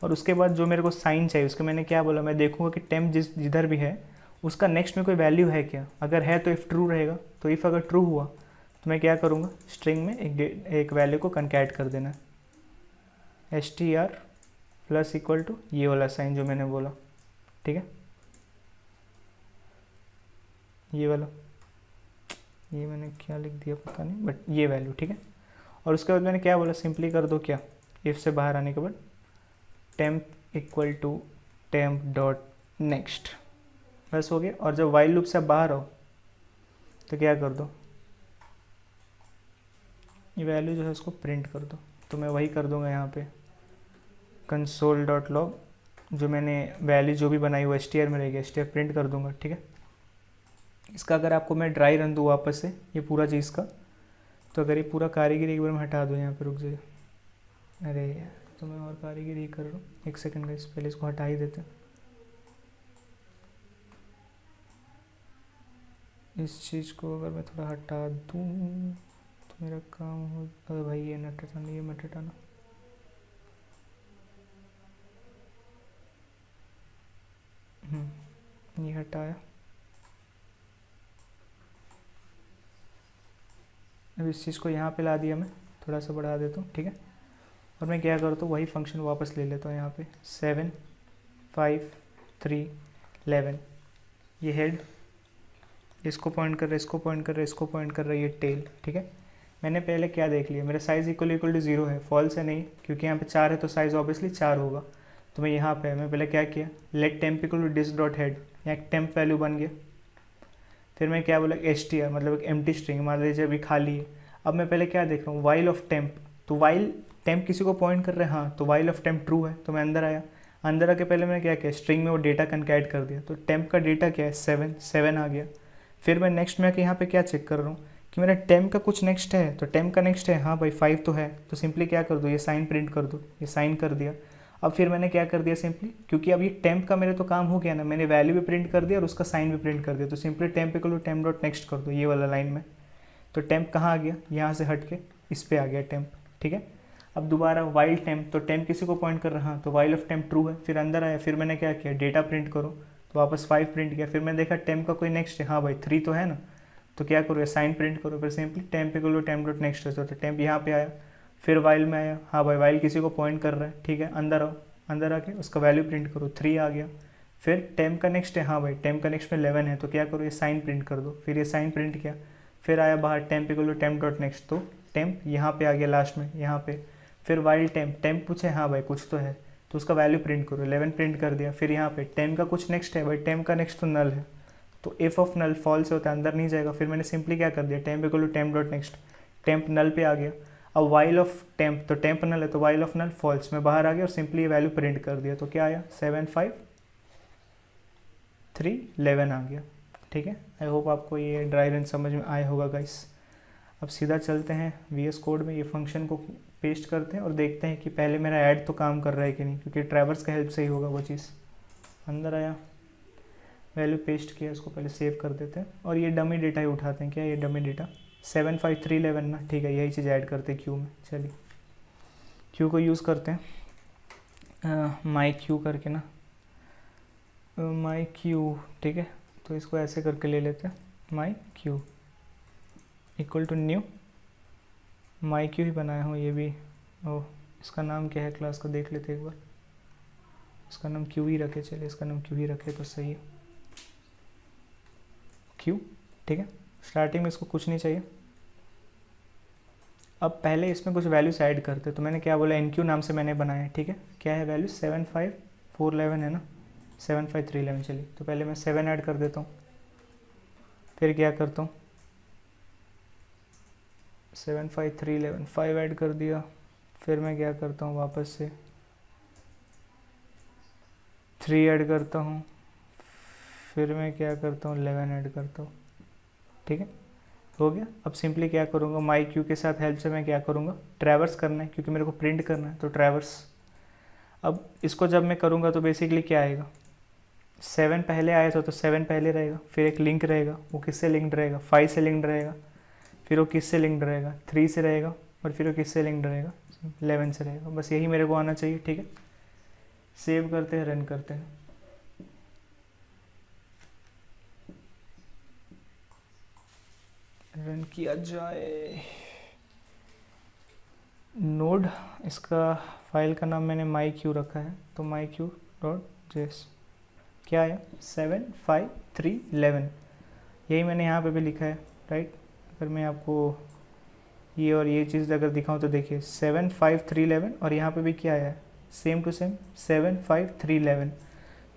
और उसके बाद जो मेरे को साइन चाहिए, उसके मैंने क्या बोला, मैं देखूंगा कि टेम्प जिधर भी है उसका नेक्स्ट में कोई वैल्यू है क्या, अगर है तो इफ़ ट्रू रहेगा, तो इफ़ अगर ट्रू हुआ तो मैं क्या करूँगा, स्ट्रिंग में एक वैल्यू को कंकैट कर देना है, str प्लस इक्वल टू ये वाला साइन जो मैंने बोला, ठीक है, ये वाला, ये मैंने क्या लिख दिया पता नहीं, बट ये वैल्यू, ठीक है। और उसके बाद मैंने क्या बोला, सिंपली कर दो क्या, इफ़ से बाहर आने के बाद temp equal to temp dot next, बस हो गया। और जब वाइल लूप से बाहर आओ तो क्या कर दो, ये वैल्यू जो है उसको प्रिंट कर दो। तो मैं वही कर दूंगा यहाँ पे कंसोल डॉट लॉग, जो मैंने वैल्यू जो भी बनाई वो str में रहेगी, str प्रिंट कर दूंगा, ठीक है। इसका अगर आपको मैं ड्राई रन दूँ वापस से ये पूरा चीज़ का, तो अगर ये पूरा कारीगिरी एक बार मैं हटा दूँ यहाँ पे, रुक जाइए, अरे यार तो मैं और कारीगिरी कर रहा हूँ, एक सेकंड गाइस, पहले इसको हटा ही देते हैं। इस चीज़ को अगर मैं थोड़ा हटा दूँ तो मेरा काम हो, अरे भाई ये नट हटाना, ये मत हटाना, ये हटाया। अब इस चीज़ को यहाँ पे ला दिया, मैं थोड़ा सा बढ़ा देता हूँ, ठीक है। और मैं क्या करता हूँ, वही फंक्शन वापस ले लेता हूँ यहाँ पे 7 5 3 11, ये हेड इसको पॉइंट कर रहा है, इसको पॉइंट कर रहा है, इसको पॉइंट कर रहा है, ये टेल, ठीक है। मैंने पहले क्या देख लिया, मेरा साइज़ इक्वल टू 0 है, फॉल्स है नहीं, क्योंकि यहाँ पे 4 है तो साइज़ ऑब्वियसली 4 होगा। तो मैं यहाँ पे मैं पहले क्या किया, let temp equal to this dot head, यहाँ एक टेम्प वैल्यू बन गया। फिर मैं क्या बोला, str मतलब एक एम्प्टी स्ट्रिंग, मान लीजिए अभी खाली है। अब मैं पहले क्या देख रहा हूँ, वाइल ऑफ टेम्प, तो वाइल टेम्प किसी को पॉइंट कर रहे हैं, हाँ, तो वाइल ऑफ टेम्प ट्रू है, तो मैं अंदर आया। अंदर आके पहले मैंने क्या किया, स्ट्रिंग में वो डेटा कंकैट कर दिया, तो टेम्प का डेटा क्या है, 7 आ गया। फिर मैं नेक्स्ट में आके यहाँ पे क्या चेक कर रहा हूँ कि मेरा टेम्प का कुछ नेक्स्ट है, तो टेम्प का नेक्स्ट है, हाँ भाई 5 तो है, तो सिंपली क्या कर दो, ये साइन प्रिंट कर दो, ये साइन कर दिया। अब फिर मैंने क्या कर दिया, सिंपली क्योंकि अब ये टेम्प का मेरे तो काम हो गया ना, मैंने वैल्यू भी प्रिंट कर दिया और उसका साइन भी प्रिंट कर दिया, तो simply temp equal to temp dot next कर दो, ये वाला लाइन में। तो टेम्प कहाँ आ गया, यहाँ से हट के इस पे आ गया टेम्प, ठीक है। अब दोबारा वाइल टेम्प, तो टेम्प किसी को पॉइंट कर रहा, तो वाइल ऑफ टेम्प ट्रू है। फिर अंदर आया, फिर मैंने क्या किया, डेटा प्रिंट करो, तो वापस 5 प्रिंट किया। फिर मैंने देखा टेम्प का कोई नेक्स्ट है, हाँ भाई 3 तो है ना, तो क्या करो, साइन प्रिंट करो, फिर simply temp equal to temp dot next, तो टेम्प यहाँ पे आया। फिर वाइल में आया, हाँ भाई वाइल किसी को पॉइंट कर रहा है, ठीक है, अंदर आओ, अंदर आके उसका वैल्यू प्रिंट करो, 3 आ गया। फिर टेम्प का नेक्स्ट है, हाँ भाई टेम्प का नेक्स्ट में 11 है, तो क्या करो, ये साइन प्रिंट कर दो, फिर ये साइन प्रिंट किया। फिर आया बाहर temp equal to temp dot next, तो टेम्प यहाँ पे आ गया लास्ट में, यहाँ पे। फिर वाइल टेम्प, टेम्प पूछे, हाँ भाई कुछ तो है, तो उसका वैल्यू प्रिंट करो, 11 प्रिंट कर दिया। फिर यहाँ पे टेम्प का कुछ नेक्स्ट है, भाई टेम्प का नेक्स्ट तो नल है, तो इफ ऑफ नल फॉल्स होता है, अंदर नहीं जाएगा। फिर मैंने सिंपली क्या कर दिया, temp equal to temp dot next, temp null पे आ गया। अब वाइल ऑफ टेम्प, तो टेम्प नल है तो वाइल ऑफ नल फॉल्स में बाहर आ गया और सिंपली ये वैल्यू प्रिंट कर दिया, तो क्या आया, 7 5 3 11 आ गया, ठीक है। आई होप आपको ये ड्राई रन समझ में आया होगा गाइस। अब सीधा चलते हैं VS कोड में, ये फंक्शन को पेस्ट करते हैं और देखते हैं कि पहले मेरा ऐड तो काम कर रहा है कि नहीं, क्योंकि ट्रैवर्स का हेल्प से ही होगा वो चीज़। अंदर आया, वैल्यू पेस्ट किया, इसको पहले सेव कर देते हैं और ये डमी डेटा ही उठाते हैं। क्या ये डमी डेटा 75311 ना, ठीक है, यही चीज़ ऐड करते हैं क्यू में। चलिए क्यू को यूज़ करते हैं माई क्यू करके ना, माई क्यू, ठीक है। तो इसको ऐसे करके ले लेते हैं, my Q equal to new my Q ही बनाया हूँ ये भी। ओह, इसका नाम क्या है क्लास का, देख लेते एक बार। इसका नाम क्यू ही रखे, चलिए इसका नाम क्यू ही रखे तो सही है, क्यू, ठीक है। स्टार्टिंग में इसको कुछ नहीं चाहिए। अब पहले इसमें कुछ वैल्यूज ऐड करते, तो मैंने क्या बोला, एन क्यू नाम से मैंने बनाया है, ठीक है। क्या है वैल्यू, 75411 है ना, 75311। चलिए तो पहले मैं 7 ऐड कर देता हूँ, फिर क्या करता हूँ 75311 5 ऐड कर दिया, फिर मैं क्या करता हूँ वापस से 3 ऐड करता हूँ, फिर मैं क्या करता हूँ 11 ऐड करता हूँ, ठीक है, हो गया। अब सिंपली क्या करूँगा, माई क्यू के साथ हेल्प से मैं क्या करूँगा, ट्रैवर्स करना है क्योंकि मेरे को प्रिंट करना है, तो ट्रैवर्स। अब इसको जब मैं करूँगा तो बेसिकली क्या आएगा, 7 पहले आया था तो 7 पहले रहेगा, फिर एक लिंक रहेगा, वो किससे लिंक्ड रहेगा, 5 से लिंक्ड रहेगा, फिर वो किससे लिंक्ड रहेगा, 3 से रहेगा, और फिर वो किससे लिंक्ड रहेगा, 11 से रहेगा। बस यही मेरे को आना चाहिए, ठीक है। सेव करते हैं, रन करते हैं। रन किया जाए। नोड, इसका फाइल का नाम मैंने माई क्यू रखा है, तो माई क्यू डॉट जेस क्या है 75311, यही मैंने यहाँ पे भी लिखा है, राइट। अगर मैं आपको ये और ये चीज़ अगर दिखाऊं तो देखिए 75311, और यहाँ पे भी क्या है, सेम टू सेम 75311।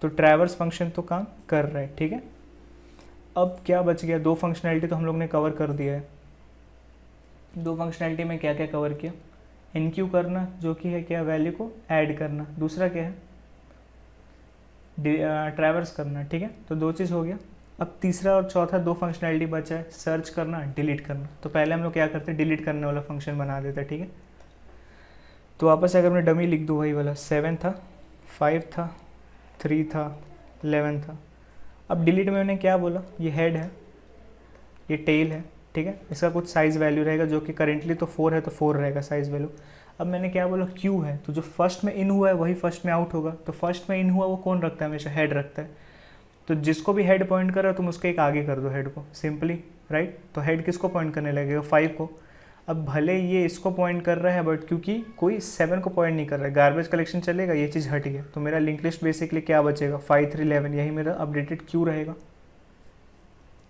तो ट्रैवर्स फंक्शन तो काम कर रहा है, ठीक है। अब क्या बच गया, 2 फंक्शनैलिटी तो हम लोग ने कवर कर दिया है। 2 फंक्शनैलिटी में क्या क्या कवर किया, इनक्यू करना जो कि है क्या, वैल्यू को ऐड करना, दूसरा क्या है ट्रैवर्स करना, ठीक है। तो 2 चीज़ हो गया। अब तीसरा और चौथा 2 फंक्शनैलिटी बचा है, सर्च करना, डिलीट करना। तो पहले हम लोग क्या करते हैं, डिलीट करने वाला फंक्शन बना देते हैं, ठीक है। तो वापस अगर मैं डमी लिख दूँ वही वाला, 7 था, 5 था, 3 था, 11 था। अब डिलीट में मैंने क्या बोला, ये हेड है, ये टेल है, ठीक है। इसका कुछ साइज़ वैल्यू रहेगा जो कि करेंटली तो 4 है, तो 4 रहेगा साइज़ वैल्यू। अब मैंने क्या बोला, क्यू है, तो जो फर्स्ट में इन हुआ है वही फर्स्ट में आउट होगा। तो फर्स्ट में इन हुआ वो कौन रखता है, हमेशा हेड रखता है। तो जिसको भी हेड पॉइंट कर रहा है तुम उसको एक आगे कर दो हेड को, सिंपली, राइट। तो हेड किसको पॉइंट करने लगेगा, 5 को। अब भले ये इसको पॉइंट कर रहा है, बट क्योंकि कोई 7 को पॉइंट नहीं कर रहा है, गार्बेज कलेक्शन चलेगा, ये चीज़ हट गया। तो मेरा लिंक लिस्ट बेसिकली क्या बचेगा, 5311, यही मेरा अपडेटेड क्यू रहेगा,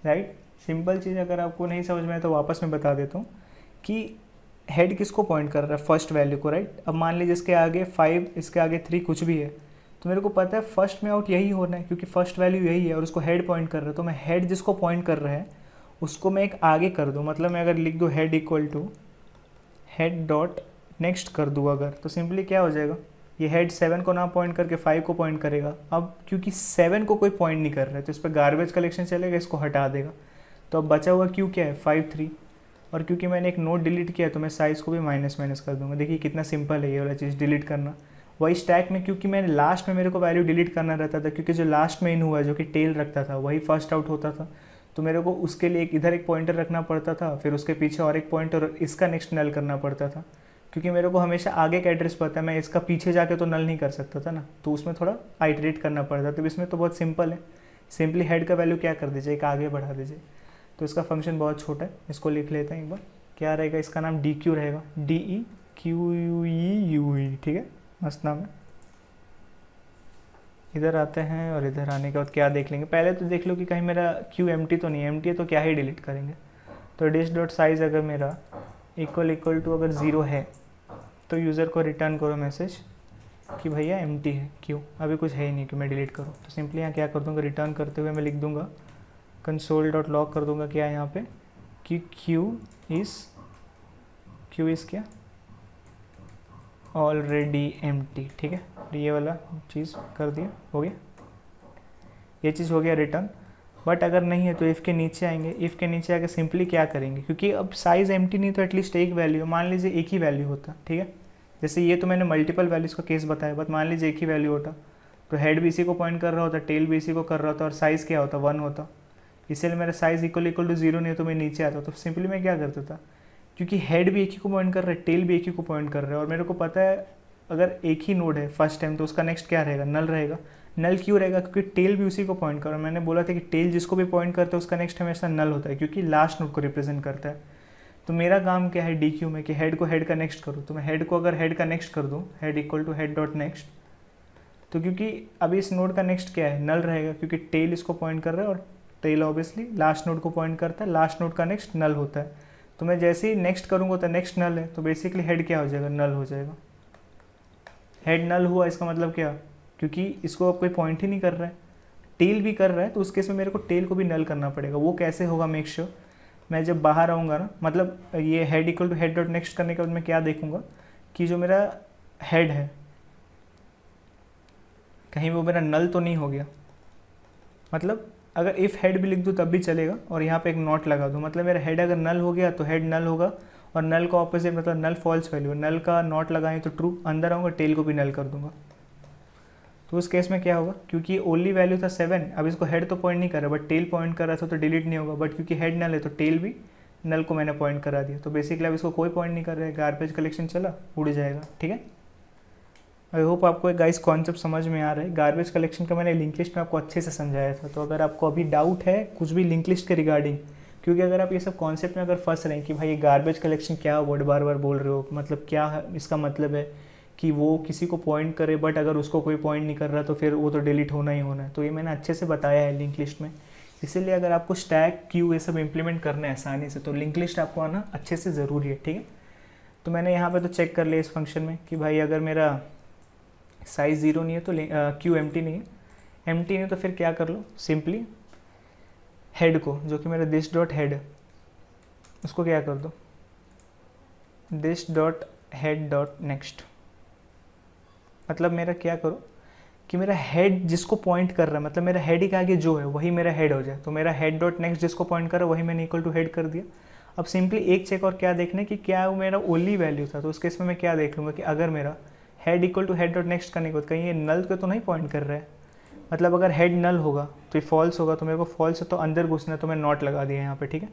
राइट। सिंपल चीज़, अगर आपको नहीं समझ में आए तो वापस मैं बता देता हूँ कि हेड किसको पॉइंट कर रहा है, फर्स्ट वैल्यू को, राइट। अब मान लीजिए इसके आगे 5, इसके आगे 3 कुछ भी है, तो मेरे को पता है फर्स्ट में आउट यही होना है क्योंकि फर्स्ट वैल्यू यही है और उसको हेड पॉइंट कर रहा है। तो मैं हेड जिसको पॉइंट कर रहा है उसको मैं एक आगे कर दूँ, मतलब मैं अगर लिख दूँ head equal to head dot next कर दूँ अगर, तो सिंपली क्या हो जाएगा, ये हेड 7 को ना पॉइंट करके 5 को पॉइंट करेगा। अब क्योंकि 7 को कोई पॉइंट नहीं कर रहा है तो इस पर गार्बेज कलेक्शन चलेगा, इसको हटा देगा। तो अब बचा हुआ क्यू क्या है, 53, और क्योंकि मैंने एक नोड डिलीट किया तो मैं साइज़ को भी माइनस माइनस कर दूंगा। देखिए कितना सिंपल है ये वाला चीज़ डिलीट करना। वही स्टैक में, क्योंकि मैंने लास्ट में मेरे को वैल्यू डिलीट करना रहता था, क्योंकि जो लास्ट में इन हुआ है जो कि टेल रखता था वही फर्स्ट आउट होता था, तो मेरे को उसके लिए इधर एक पॉइंटर रखना पड़ता था, फिर उसके पीछे और एक पॉइंटर, इसका नेक्स्ट नल करना पड़ता था, क्योंकि मेरे को हमेशा आगे का एड्रेस पता है, मैं इसका पीछे जाके तो नल नहीं कर सकता था ना, तो उसमें थोड़ा आइटरेट करना पड़ता था। तो इसमें तो बहुत सिंपल है, सिंपली हेड का वैल्यू क्या कर दीजिए, एक आगे बढ़ा दीजिए। तो इसका फंक्शन बहुत छोटा है, इसको लिख लेते हैं एक बार। क्या रहेगा, इसका नाम डी क्यू रहेगा, DEQUEUE, ठीक है, मस्त नाम है। इधर आते हैं और इधर आने के बाद क्या देख लेंगे, पहले तो देख लो कि कहीं मेरा क्यू एम्प्टी तो नहीं है, एम्प्टी है तो क्या ही डिलीट करेंगे। तो डिश डॉट साइज अगर मेरा इक्वल टू अगर 0 है तो यूज़र को रिटर्न करो मैसेज कि भैया एम्प्टी है, क्यों, अभी कुछ है ही नहीं कि मैं डिलीट करूँ। तो सिंपली यहाँ क्या कर दूँगा, रिटर्न करते हुए मैं लिख दूँगा कंसोल डॉट लॉग कर दूँगा क्या है यहाँ पे कि क्यू इज़ क्या, ऑलरेडी एम्प्टी, ठीक है। ये वाला चीज़ कर दिया, हो गया, ये चीज़ हो गया रिटर्न। बट अगर नहीं है तो इफ़ के नीचे आएंगे, इफ़ के नीचे आके सिंपली क्या करेंगे, क्योंकि अब साइज़ एम्प्टी नहीं तो एटलीस्ट एक वैल्यू, मान लीजिए एक ही वैल्यू होता, ठीक है। जैसे ये तो मैंने मल्टीपल वैल्यूज़ का केस बताया, बट मान लीजिए एक ही वैल्यू होता तो हेड भी इसी को पॉइंट कर रहा होता, टेल भी इसी को कर रहा होता, और साइज़ क्या होता, 1 होता। इसलिए मेरा साइज़ इक्वल टू 0 नहीं है तो मैं नीचे आता, तो सिंपली मैं क्या करता था, क्योंकि हेड भी एक ही को पॉइंट कर रहा है, टेल भी एक ही को पॉइंट कर रहा है, और मेरे को पता है अगर एक ही नोड है फर्स्ट टाइम तो उसका नेक्स्ट क्या रहेगा, नल रहेगा। नल क्यों रहेगा, क्योंकि टेल भी उसी को पॉइंट कर रहा है। मैंने बोला था कि टेल जिसको भी पॉइंट करता है उसका नेक्स्ट हमेशा नल होता है, क्योंकि लास्ट नोड को रिप्रेजेंट करता है। तो मेरा काम क्या है डी क्यू में, कि हेड को हेड का नेक्स्ट करूँ, तो मैं हेड को अगर हेड का नेक्स्ट कर दूँ, head equal to head dot next, तो क्योंकि अभी इस नोड का नेक्स्ट क्या है, नल रहेगा, क्योंकि टेल इसको पॉइंट कर रहा है और टेल ऑब्वियसली लास्ट नोड को पॉइंट करता है, लास्ट नोड का नेक्स्ट नल होता है। तो मैं जैसे ही नेक्स्ट करूँगा तो नेक्स्ट नल है, तो बेसिकली हेड क्या हो जाएगा, नल हो जाएगा। हेड नल हुआ इसका मतलब क्या, क्योंकि इसको अब कोई पॉइंट ही नहीं कर रहा है, टेल भी कर रहा है, तो उस केस में मेरे को टेल को भी नल करना पड़ेगा। वो कैसे होगा, मेक श्योर मैं जब बाहर आऊँगा ना, मतलब ये head equal to head dot next करने के बाद मैं क्या देखूँगा कि जो मेरा हेड है कहीं वो मेरा नल तो नहीं हो गया। मतलब अगर इफ़ हेड भी लिख दूँ तब भी चलेगा, और यहाँ पे एक नॉट लगा दूँ, मतलब मेरा हेड अगर नल हो गया तो हेड नल होगा, और नल का ऑपोजिट मतलब नल फॉल्स वैल्यू, नल का नॉट लगाएं तो ट्रू, अंदर आऊँगा टेल को भी नल कर दूंगा। तो उस केस में क्या होगा, क्योंकि ओनली वैल्यू था 7, अब इसको हेड तो पॉइंट नहीं कर रहा बट टेल पॉइंट कर रहा था तो डिलीट नहीं होगा, बट क्योंकि हेड नल है तो टेल भी नल को मैंने पॉइंट करा दिया, तो बेसिकली अब इसको कोई पॉइंट नहीं कर रहा है, गार्बेज कलेक्शन चला उड़ जाएगा, ठीक है। आई होप आपको एक गाइस कॉन्सेप्ट समझ में आ रहा है। गार्बेज कलेक्शन का मैंने लिंक लिस्ट में आपको अच्छे से समझाया था, तो अगर आपको अभी डाउट है कुछ भी लिंक लिस्ट के रिगार्डिंग, क्योंकि अगर आप ये सब कॉन्सेप्ट में अगर फंस रहे हैं कि भाई ये गार्बेज कलेक्शन क्या वर्ड बार बार बोल रहे हो, मतलब क्या है इसका मतलब है कि वो किसी को पॉइंट करे बट अगर उसको कोई पॉइंट नहीं कर रहा तो फिर वो तो डिलीट होना ही होना है, तो ये मैंने अच्छे से बताया है लिंक लिस्ट में। इसीलिए अगर आपको स्टैक क्यू ये सब इंप्लीमेंट करना है आसानी से तो लिंक लिस्ट आपको आना अच्छे से ज़रूरी है, ठीक है। तो मैंने यहाँ पे तो चेक कर लिया इस फंक्शन में कि भाई अगर मेरा साइज़ 0 नहीं है तो क्यू एम्प्टी नहीं है, एम्प्टी नहीं तो फिर क्या कर लो, सिंपली हेड को, जो कि मेरा दिस डॉट हेड है, उसको क्या कर दो, this dot head dot next. मतलब मेरा क्या करो कि मेरा हेड जिसको पॉइंट कर रहा है, मतलब मेरा हेड ही के आगे जो है वही मेरा हेड हो जाए, तो मेरा हेड डॉट नेक्स्ट जिसको पॉइंट कर रहा है वही मैंने इक्वल टू हेड कर दिया। अब सिंपली एक चेक और क्या देखना है कि क्या वो मेरा ओनली वैल्यू था, तो उस केस में मैं क्या देख लूँगा कि अगर मेरा head equal to head dot next करने के बाद कहीं ये नल को तो नहीं पॉइंट कर रहा है, मतलब अगर हेड नल होगा तो ये फॉल्स होगा, तो मेरे को फॉल्स है तो अंदर घुसना है, तो मैं नॉट लगा दिया यहाँ पे, ठीक है,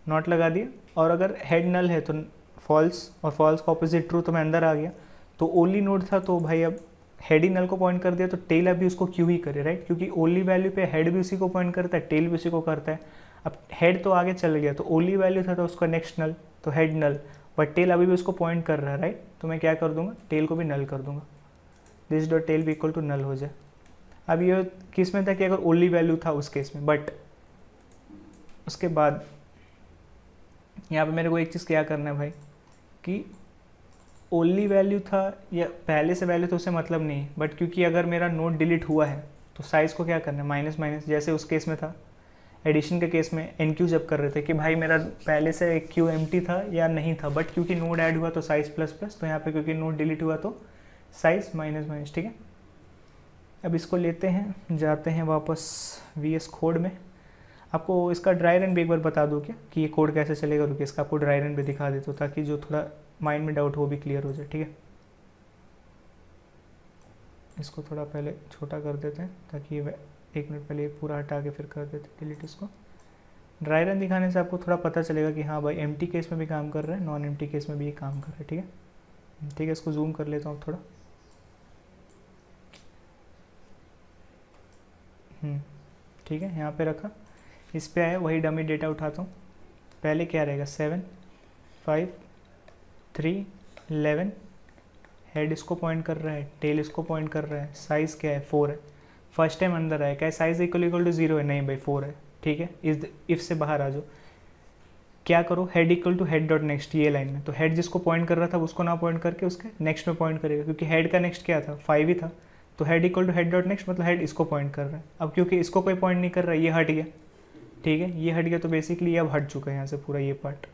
नॉट लगा दिया। और अगर हेड नल है तो फॉल्स, और फॉल्स का ऑपोजिट ट्रू, तो मैं अंदर आ गया। तो ओनली नोड था तो भाई अब हेड ही नल को पॉइंट कर दिया, तो टेल अभी उसको क्यों ही करे, राइट, क्योंकि ओनली वैल्यू पे हेड भी उसी को पॉइंट करता है, टेल भी उसी को करता है। अब हेड तो आगे चल गया तो ओनली वैल्यू था तो उसका नेक्स्ट नल, तो हेड नल, बट टेल अभी भी उसको पॉइंट कर रहा है, राइट, तो मैं क्या कर दूंगा, टेल को भी नल कर दूंगा, दिस डॉट टेल भी इक्वल टू नल हो जाए। अब ये किस में था कि अगर ओनली वैल्यू था उस केस में, बट उसके बाद यहाँ पे मेरे को एक चीज़ क्या करना है भाई कि ओनली वैल्यू था या पहले से वैल्यू तो उससे मतलब नहीं, बट क्योंकि अगर मेरा नोड डिलीट हुआ है तो साइज़ को क्या करना है, माइनस माइनस, जैसे उस केस में था एडिशन के केस में एन क्यू जब कर रहे थे कि भाई मेरा पहले से क्यू एम्प्टी था या नहीं था, बट क्योंकि नोड ऐड हुआ तो साइज़ प्लस प्लस, तो यहाँ पे क्योंकि नोड डिलीट हुआ तो साइज़ माइनस माइनस, ठीक है। अब इसको लेते हैं, जाते हैं वापस VS कोड में। आपको इसका ड्राई रन भी एक बार बता दूँ क्या कि ये कोड कैसे चलेगा, रुकिए इसका आपको ड्राई रन भी दिखा देता हूँ ताकि जो थोड़ा माइंड में डाउट हो भी क्लियर हो जाए, ठीक है। इसको थोड़ा पहले छोटा कर देते हैं ताकि ये 1 मिनट पहले पूरा हटा के फिर कर देते हैं डिलीट इसको। ड्राई रन दिखाने से आपको थोड़ा पता चलेगा कि हाँ भाई एम्प्टी केस में भी काम कर रहा है, नॉन एम्प्टी केस में भी ये काम कर रहा है, ठीक है। ठीक है, इसको जूम कर लेता हूँ थोड़ा। ठीक है, यहाँ पे रखा, इस पे आया, वही डमी डेटा उठाता हूँ। पहले क्या रहेगा, 7 5 3 11, हेड इसको पॉइंट कर रहा है, टेल इसको पॉइंट कर रहा है, साइज़ क्या है 4 है, फर्स्ट टाइम अंदर आया, क्या साइज़ इक्वल टू 0 है, नहीं भाई 4 है, ठीक है। इफ से बाहर आ जाओ, क्या करो, head equal to head dot next, ये लाइन में, तो हेड जिसको पॉइंट कर रहा था उसको ना पॉइंट करके उसके नेक्स्ट में पॉइंट करेगा, क्योंकि हेड का नेक्स्ट क्या था, 5 ही था, तो head equal to head dot next मतलब हेड इसको पॉइंट कर रहा है। अब क्योंकि इसको कोई पॉइंट नहीं कर रहा है, ये हट गया, ठीक है, ये हट गया, तो बेसिकली अब हट चुका है यहाँ से पूरा ये पार्ट,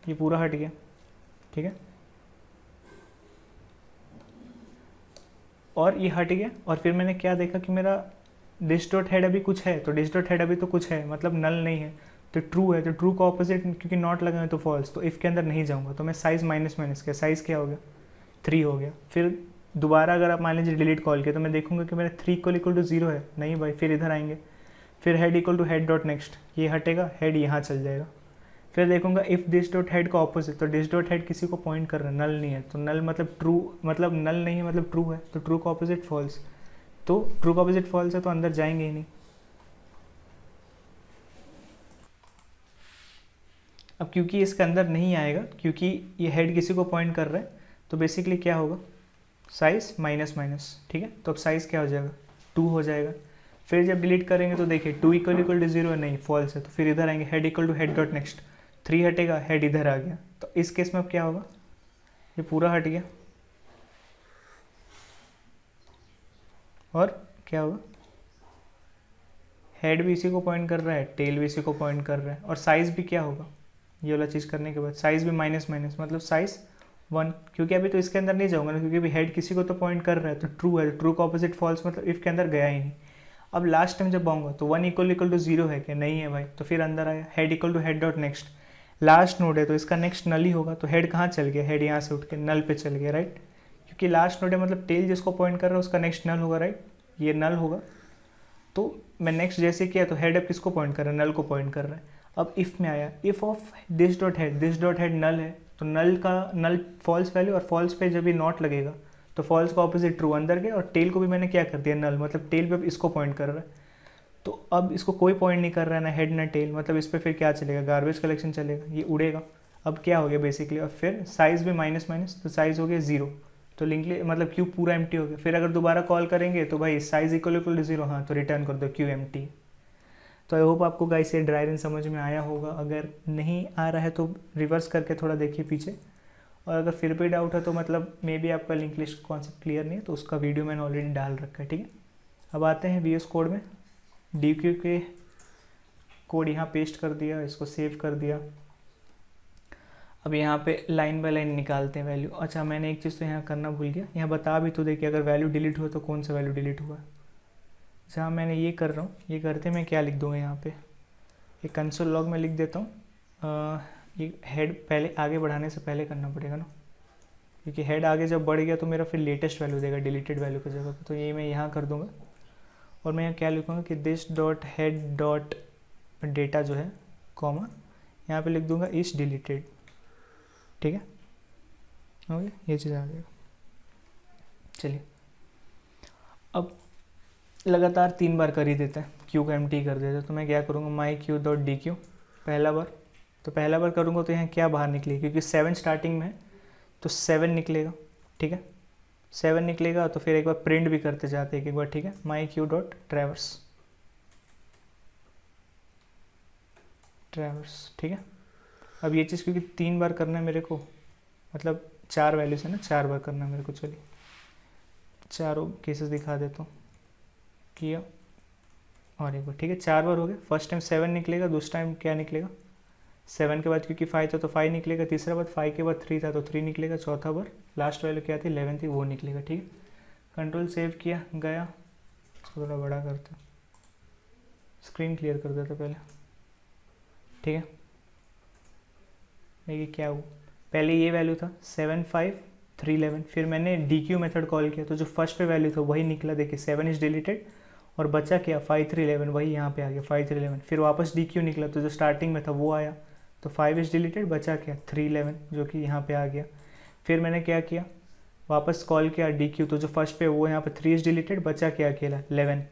ये पूरा हट गया, ठीक है। और ये हट गया, और फिर मैंने क्या देखा कि मेरा डिश डॉट हेड अभी कुछ है, तो डिश डॉट हेड अभी तो कुछ है, मतलब नल नहीं है, तो ट्रू है, तो ट्रू का ऑपोजिट क्योंकि नॉट लगा है तो फॉल्स, तो इफ़ के अंदर नहीं जाऊँगा, तो मैं साइज़ माइनस माइनस किया, साइज़ क्या हो गया 3 हो गया। फिर दोबारा अगर आप मान लीजिए डिलीट कॉल किया तो मैं देखूंगा कि मेरा 3 इक्वल टू 0 है, नहीं भाई, फिर इधर आएंगे, फिर head equal to head dot next, ये हटेगा, हेड यहाँ चल जाएगा। फिर देखूंगा इफ़ दिस डॉट हेड का ऑपोजिट, तो डिस डॉट हेड किसी को पॉइंट कर रहा है, नल नहीं है, तो नल मतलब ट्रू, मतलब नल नहीं है मतलब ट्रू है, तो ट्रू का ऑपोजिट फॉल्स, तो ट्रू का ऑपोजिट फॉल्स है तो अंदर जाएंगे ही नहीं। अब क्योंकि इसके अंदर नहीं आएगा, क्योंकि ये हेड किसी को पॉइंट कर रहा है, तो बेसिकली क्या होगा, साइज़ माइनस माइनस, ठीक है, तो अब साइज़ क्या हो जाएगा 2 हो जाएगा। फिर जब डिलीट करेंगे तो देखिए 2 इक्वल टू 0 है, नहीं फॉल्स है, तो फिर इधर आएंगे, head equal to head dot next, 3 हटेगा, हेड इधर आ गया, तो इस केस में अब क्या होगा, ये पूरा हट गया, और क्या होगा, हेड भी इसी को पॉइंट कर रहा है, टेल भी इसी को पॉइंट कर रहा है, और साइज़ भी क्या होगा, ये वाला चीज़ करने के बाद साइज़ भी माइनस माइनस, मतलब साइज़ 1, क्योंकि अभी तो इसके अंदर नहीं जाऊंगा ना, क्योंकि अभी हेड किसी को तो पॉइंट कर रहा है, तो ट्रू है, ट्रू का ऑपोजिट फॉल्स, मतलब इफ़ के अंदर गया ही नहीं। अब लास्ट टाइम जब आऊँगा तो 1 इक्वल टू 0 है क्या, नहीं है भाई, तो फिर अंदर आया, head equal to head dot next, last node है तो इसका नेक्स्ट नल ही होगा, तो हेड कहाँ चल गया, हेड यहाँ से उठ के नल पे चल गया, राइट, क्योंकि लास्ट नोड है मतलब टेल जिसको पॉइंट कर रहा है उसका नेक्स्ट नल होगा, राइट, ये नल होगा। तो मैं नेक्स्ट जैसे किया तो हेड अब किसको पॉइंट कर रहा है, नल को पॉइंट कर रहा है। अब इफ़ में आया, if of this dot head null है, तो नल का नल फॉल्स वैल्यू, और फॉल्स पे जब भी नॉट लगेगा तो फॉल्स का ऑपोजिट ट्रू अंदर गया, और टेल को भी मैंने क्या कर दिया नल, मतलब टेल पे अब इसको पॉइंट कर रहा है, तो अब इसको कोई पॉइंट नहीं कर रहा है ना हेड ना टेल, मतलब इस पर फिर क्या चलेगा, गार्बेज कलेक्शन चलेगा, ये उड़ेगा। अब क्या हो गया बेसिकली, अब फिर साइज़ भी माइनस माइनस, तो साइज़ हो गया 0, तो लिंक मतलब क्यू पूरा एम्प्टी हो गया। फिर अगर दोबारा कॉल करेंगे तो भाई साइज़ इक्वल टू 0, हाँ तो रिटर्न कर दो क्यू एम्प्टी। तो आई होप आपको गाइस ये ड्राई रन समझ में आया होगा, अगर नहीं आ रहा है तो रिवर्स करके थोड़ा देखिए पीछे, और अगर फिर भी डाउट है तो मतलब मे बी आपका लिंक लिस्ट कॉन्सेप्ट क्लियर नहीं है, तो उसका वीडियो मैंने ऑलरेडी डाल रखा है, ठीक है। अब आते हैं VS कोड में, DQ के कोड यहाँ पेस्ट कर दिया, इसको सेव कर दिया। अब यहाँ पे लाइन बाय लाइन निकालते हैं वैल्यू। अच्छा मैंने एक चीज़ तो यहाँ करना भूल गया, यहाँ बता भी तो देखिए अगर वैल्यू डिलीट हुआ तो कौन सा वैल्यू डिलीट हुआ। जहाँ मैंने ये कर रहा हूँ, ये करते मैं क्या लिख दूँगा यहाँ पे, एक कंसोल लॉग में लिख देता हूँ। ये हेड पहले आगे बढ़ाने से पहले करना पड़ेगा ना, क्योंकि हेड आगे जब बढ़ गया तो मेरा फिर लेटेस्ट वैल्यू देगा डिलीटेड वैल्यू की जगह पर, तो ये मैं यहाँ कर दूँगा। और मैं यहाँ क्या लिखूँगा कि this dot head dot data जो है कॉमा, यहाँ पे लिख दूँगा इस डिलीटेड, ठीक है, ओके ये चीज़ आ जाएगा। चलिए अब लगातार 3 बार कर ही देते हैं, क्यू का एम्प्टी कर देते हैं, तो मैं क्या करूँगा माई क्यू डॉट डी क्यू, पहला बार, तो पहला बार करूँगा तो यहाँ क्या बाहर निकलेगा, क्योंकि 7 स्टार्टिंग में है तो 7 निकलेगा, ठीक है, 7 निकलेगा, तो फिर एक बार प्रिंट भी करते जाते हैं एक बार, ठीक है, माई क्यू डॉट ट्रैवर्स, ठीक है। अब ये चीज़ क्योंकि 3 बार करना है मेरे को, मतलब 4 वैल्यूज है ना, 4 बार करना है मेरे को, चलिए चारों केसेस दिखा देता हूँ, किया और एक बार, ठीक है, 4 बार हो गए। फर्स्ट टाइम 7 निकलेगा, दूसरा टाइम क्या निकलेगा 7 के बाद क्योंकि 5 था तो 5 निकलेगा, तीसरा बार 5 के बाद 3 था तो 3 निकलेगा, चौथा बार लास्ट वैल्यू क्या थी 11 थी वो निकलेगा, ठीक है। कंट्रोल सेव किया गया, इसको थोड़ा बड़ा करते, स्क्रीन क्लियर कर देते पहले, ठीक है। देखिए क्या हुआ, पहले ये वैल्यू था 7 5 3 11, फिर मैंने DQ मेथड कॉल किया तो जो फर्स्ट पे वैल्यू था वही निकला, देखिए 7 इज डिलीटेड, और बचा क्या 5 3 11, वही यहाँ पे आ गया 5 3 11, फिर वापस DQ निकला तो जो स्टार्टिंग में था वो आया, तो 5 इज डिलीटेड, बचा क्या 3 11 जो कि यहाँ पे आ गया। फिर मैंने क्या किया वापस कॉल किया DQ, तो जो फर्स्ट पे वो यहाँ पे 3 इज डिलीटेड, बचा क्या अकेला 11,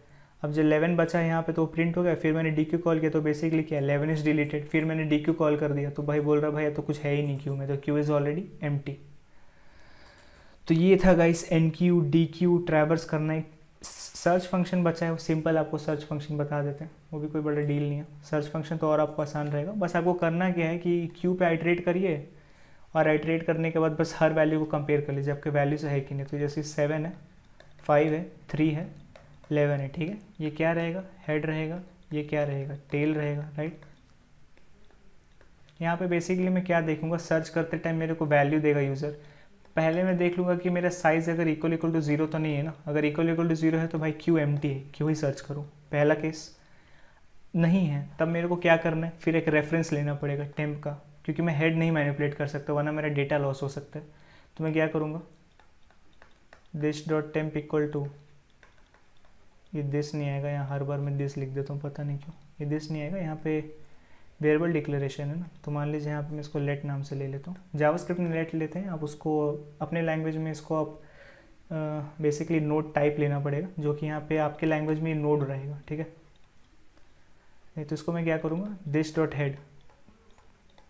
अब जो 11 बचा यहाँ पे तो प्रिंट हो गया। फिर मैंने DQ कॉल किया तो बेसिकली क्या 11 इज डिलीटेड, फिर मैंने DQ कॉल कर दिया तो भाई बोल रहा भाई तो कुछ है ही नहीं क्यू में, तो क्यू इज़ ऑलरेडी एम्प्टी। तो ये था गाइस NQ DQ ट्रैवर्स करना। एक सर्च फंक्शन बचा है, वो सिंपल आपको सर्च फंक्शन बता देते हैं, वो भी कोई बड़ा डील नहीं है। सर्च फंक्शन तो और आपको आसान रहेगा, बस आपको करना क्या है कि क्यू पे आइट्रेट करिए, और आइट्रेट करने के बाद बस हर वैल्यू को कंपेयर कर लीजिए आपके वैल्यू से है कि नहीं। तो जैसे 7 है, 5 है, 3 है, 11 है, ठीक है, ये क्या रहेगा हेड रहेगा, ये क्या रहेगा टेल रहेगा, राइट। यहाँ पे बेसिकली मैं क्या देखूंगा, सर्च करते टाइम मेरे को वैल्यू देगा यूज़र, पहले मैं देख लूँगा कि मेरा साइज़ अगर इक्वल टू ज़ीरो तो नहीं है ना। अगर इक्वल टू ज़ीरो है तो भाई क्यू एम्प्टी है, क्यों ही सर्च करूँ। पहला केस नहीं है, तब मेरे को क्या करना है, फिर एक रेफरेंस लेना पड़ेगा टेम्प का, क्योंकि मैं हेड नहीं मैनिपुलेट कर सकता वरना मेरा डेटा लॉस हो सकता है। तो मैं क्या करूँगा, this dot temp equal to, ये दिस नहीं आएगा, यहाँ हर बार मैं दिस लिख देता हूँ, पता नहीं क्यों ये दिस नहीं आएगा। यहाँ पे वेरिएबल डिक्लेरेशन है ना, तो मान लीजिए यहाँ पे मैं इसको लेट नाम से ले लेता हूँ। जावास्क्रिप्ट में लेट लेते हैं, आप उसको अपने लैंग्वेज में इसको आप बेसिकली नोड टाइप लेना पड़ेगा, जो कि यहाँ पे आपके लैंग्वेज में नोड रहेगा, ठीक है। नहीं तो इसको मैं क्या करूँगा, दिस डॉट हेड,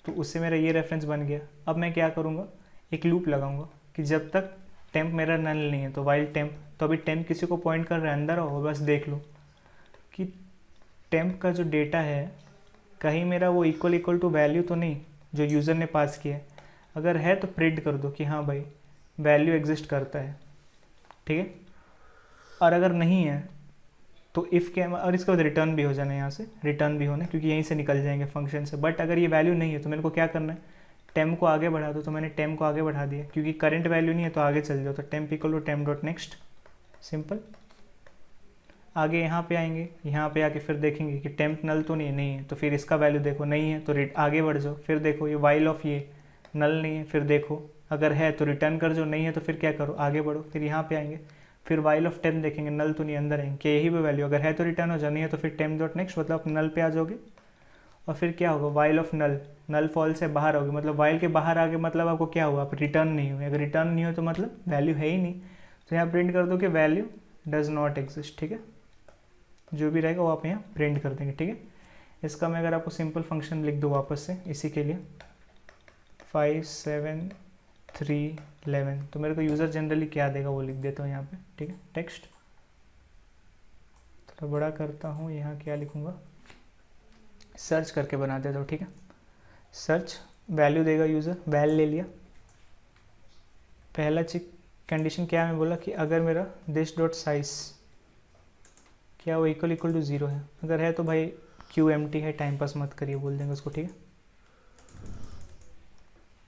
तो उससे मेरा ये रेफरेंस बन गया। अब मैं क्या करूँगा, एक लूप लगाऊंगा कि जब तक टेम्प मेरा नल नहीं है तो वाइल टेम्प, तो अभी टेम्प किसी को पॉइंट कर रहा है, अंदर आओ बस देख लो कि टेम्प का जो डेटा है कहीं मेरा वो इक्वल टू वैल्यू तो नहीं जो यूज़र ने पास किया है। अगर है तो प्रिंट कर दो कि हाँ भाई वैल्यू एग्जिस्ट करता है, ठीक है। और अगर नहीं है तो इफ़ के, और इसके बाद रिटर्न भी हो जाना, यहाँ से रिटर्न भी होना क्योंकि यहीं से निकल जाएंगे फंक्शन से। बट अगर ये वैल्यू नहीं है तो मेरे को क्या करना है, टेम्प को आगे बढ़ा दो। तो मैंने टेम्प को आगे बढ़ा दिया, क्योंकि करंट वैल्यू नहीं है तो आगे चल जाओ। तो temp equal to temp dot next, simple. आगे यहाँ पे आएंगे, यहाँ पे आके फिर देखेंगे कि टेम्प नल तो नहीं है, तो फिर इसका वैल्यू देखो, नहीं है तो आगे बढ़ जाओ। फिर देखो ये वाइल ऑफ ये नल नहीं है, फिर देखो अगर है तो रिटर्न कर जाओ, नहीं है तो फिर क्या करो, आगे बढ़ो। फिर यहाँ पे आएंगे, फिर वाइल ऑफ टेम्प देखेंगे, नल तो नहीं, अंदर आएंगे कि यही वो वैल्यू, अगर है तो रिटर्न हो जाओ, नहीं है तो फिर टेम्प डॉट नेक्स्ट, मतलब नल पे आ जाओगे। और फिर क्या होगा, वाइल ऑफ नल, नल फॉल से बाहर होगी, मतलब वाइल के बाहर आगे मतलब आपको क्या हुआ, आप रिटर्न नहीं हुए। अगर रिटर्न नहीं हो तो मतलब वैल्यू है ही नहीं, तो यहाँ प्रिंट कर दो कि वैल्यू डज नॉट एग्जिस्ट, ठीक है। जो भी रहेगा वो आप यहाँ प्रिंट कर देंगे, ठीक है। इसका मैं अगर आपको सिंपल फंक्शन लिख दूँ वापस से इसी के लिए 5 7 3 11, तो मेरे को यूज़र जनरली क्या देगा वो लिख देता हूँ यहाँ पे, ठीक है। टेक्स्ट थोड़ा बड़ा करता हूँ, यहाँ क्या लिखूँगा, सर्च करके बना देता हूँ, ठीक है। सर्च वैल्यू देगा यूज़र, वैल ले लिया। पहला चेक कंडीशन क्या मैं बोला कि अगर मेरा दिस डॉट साइज क्या वो इक्वल टू ज़ीरो है, अगर है तो भाई क्यू एम्प्टी है, टाइम पास मत करिए बोल देंगे उसको, ठीक है।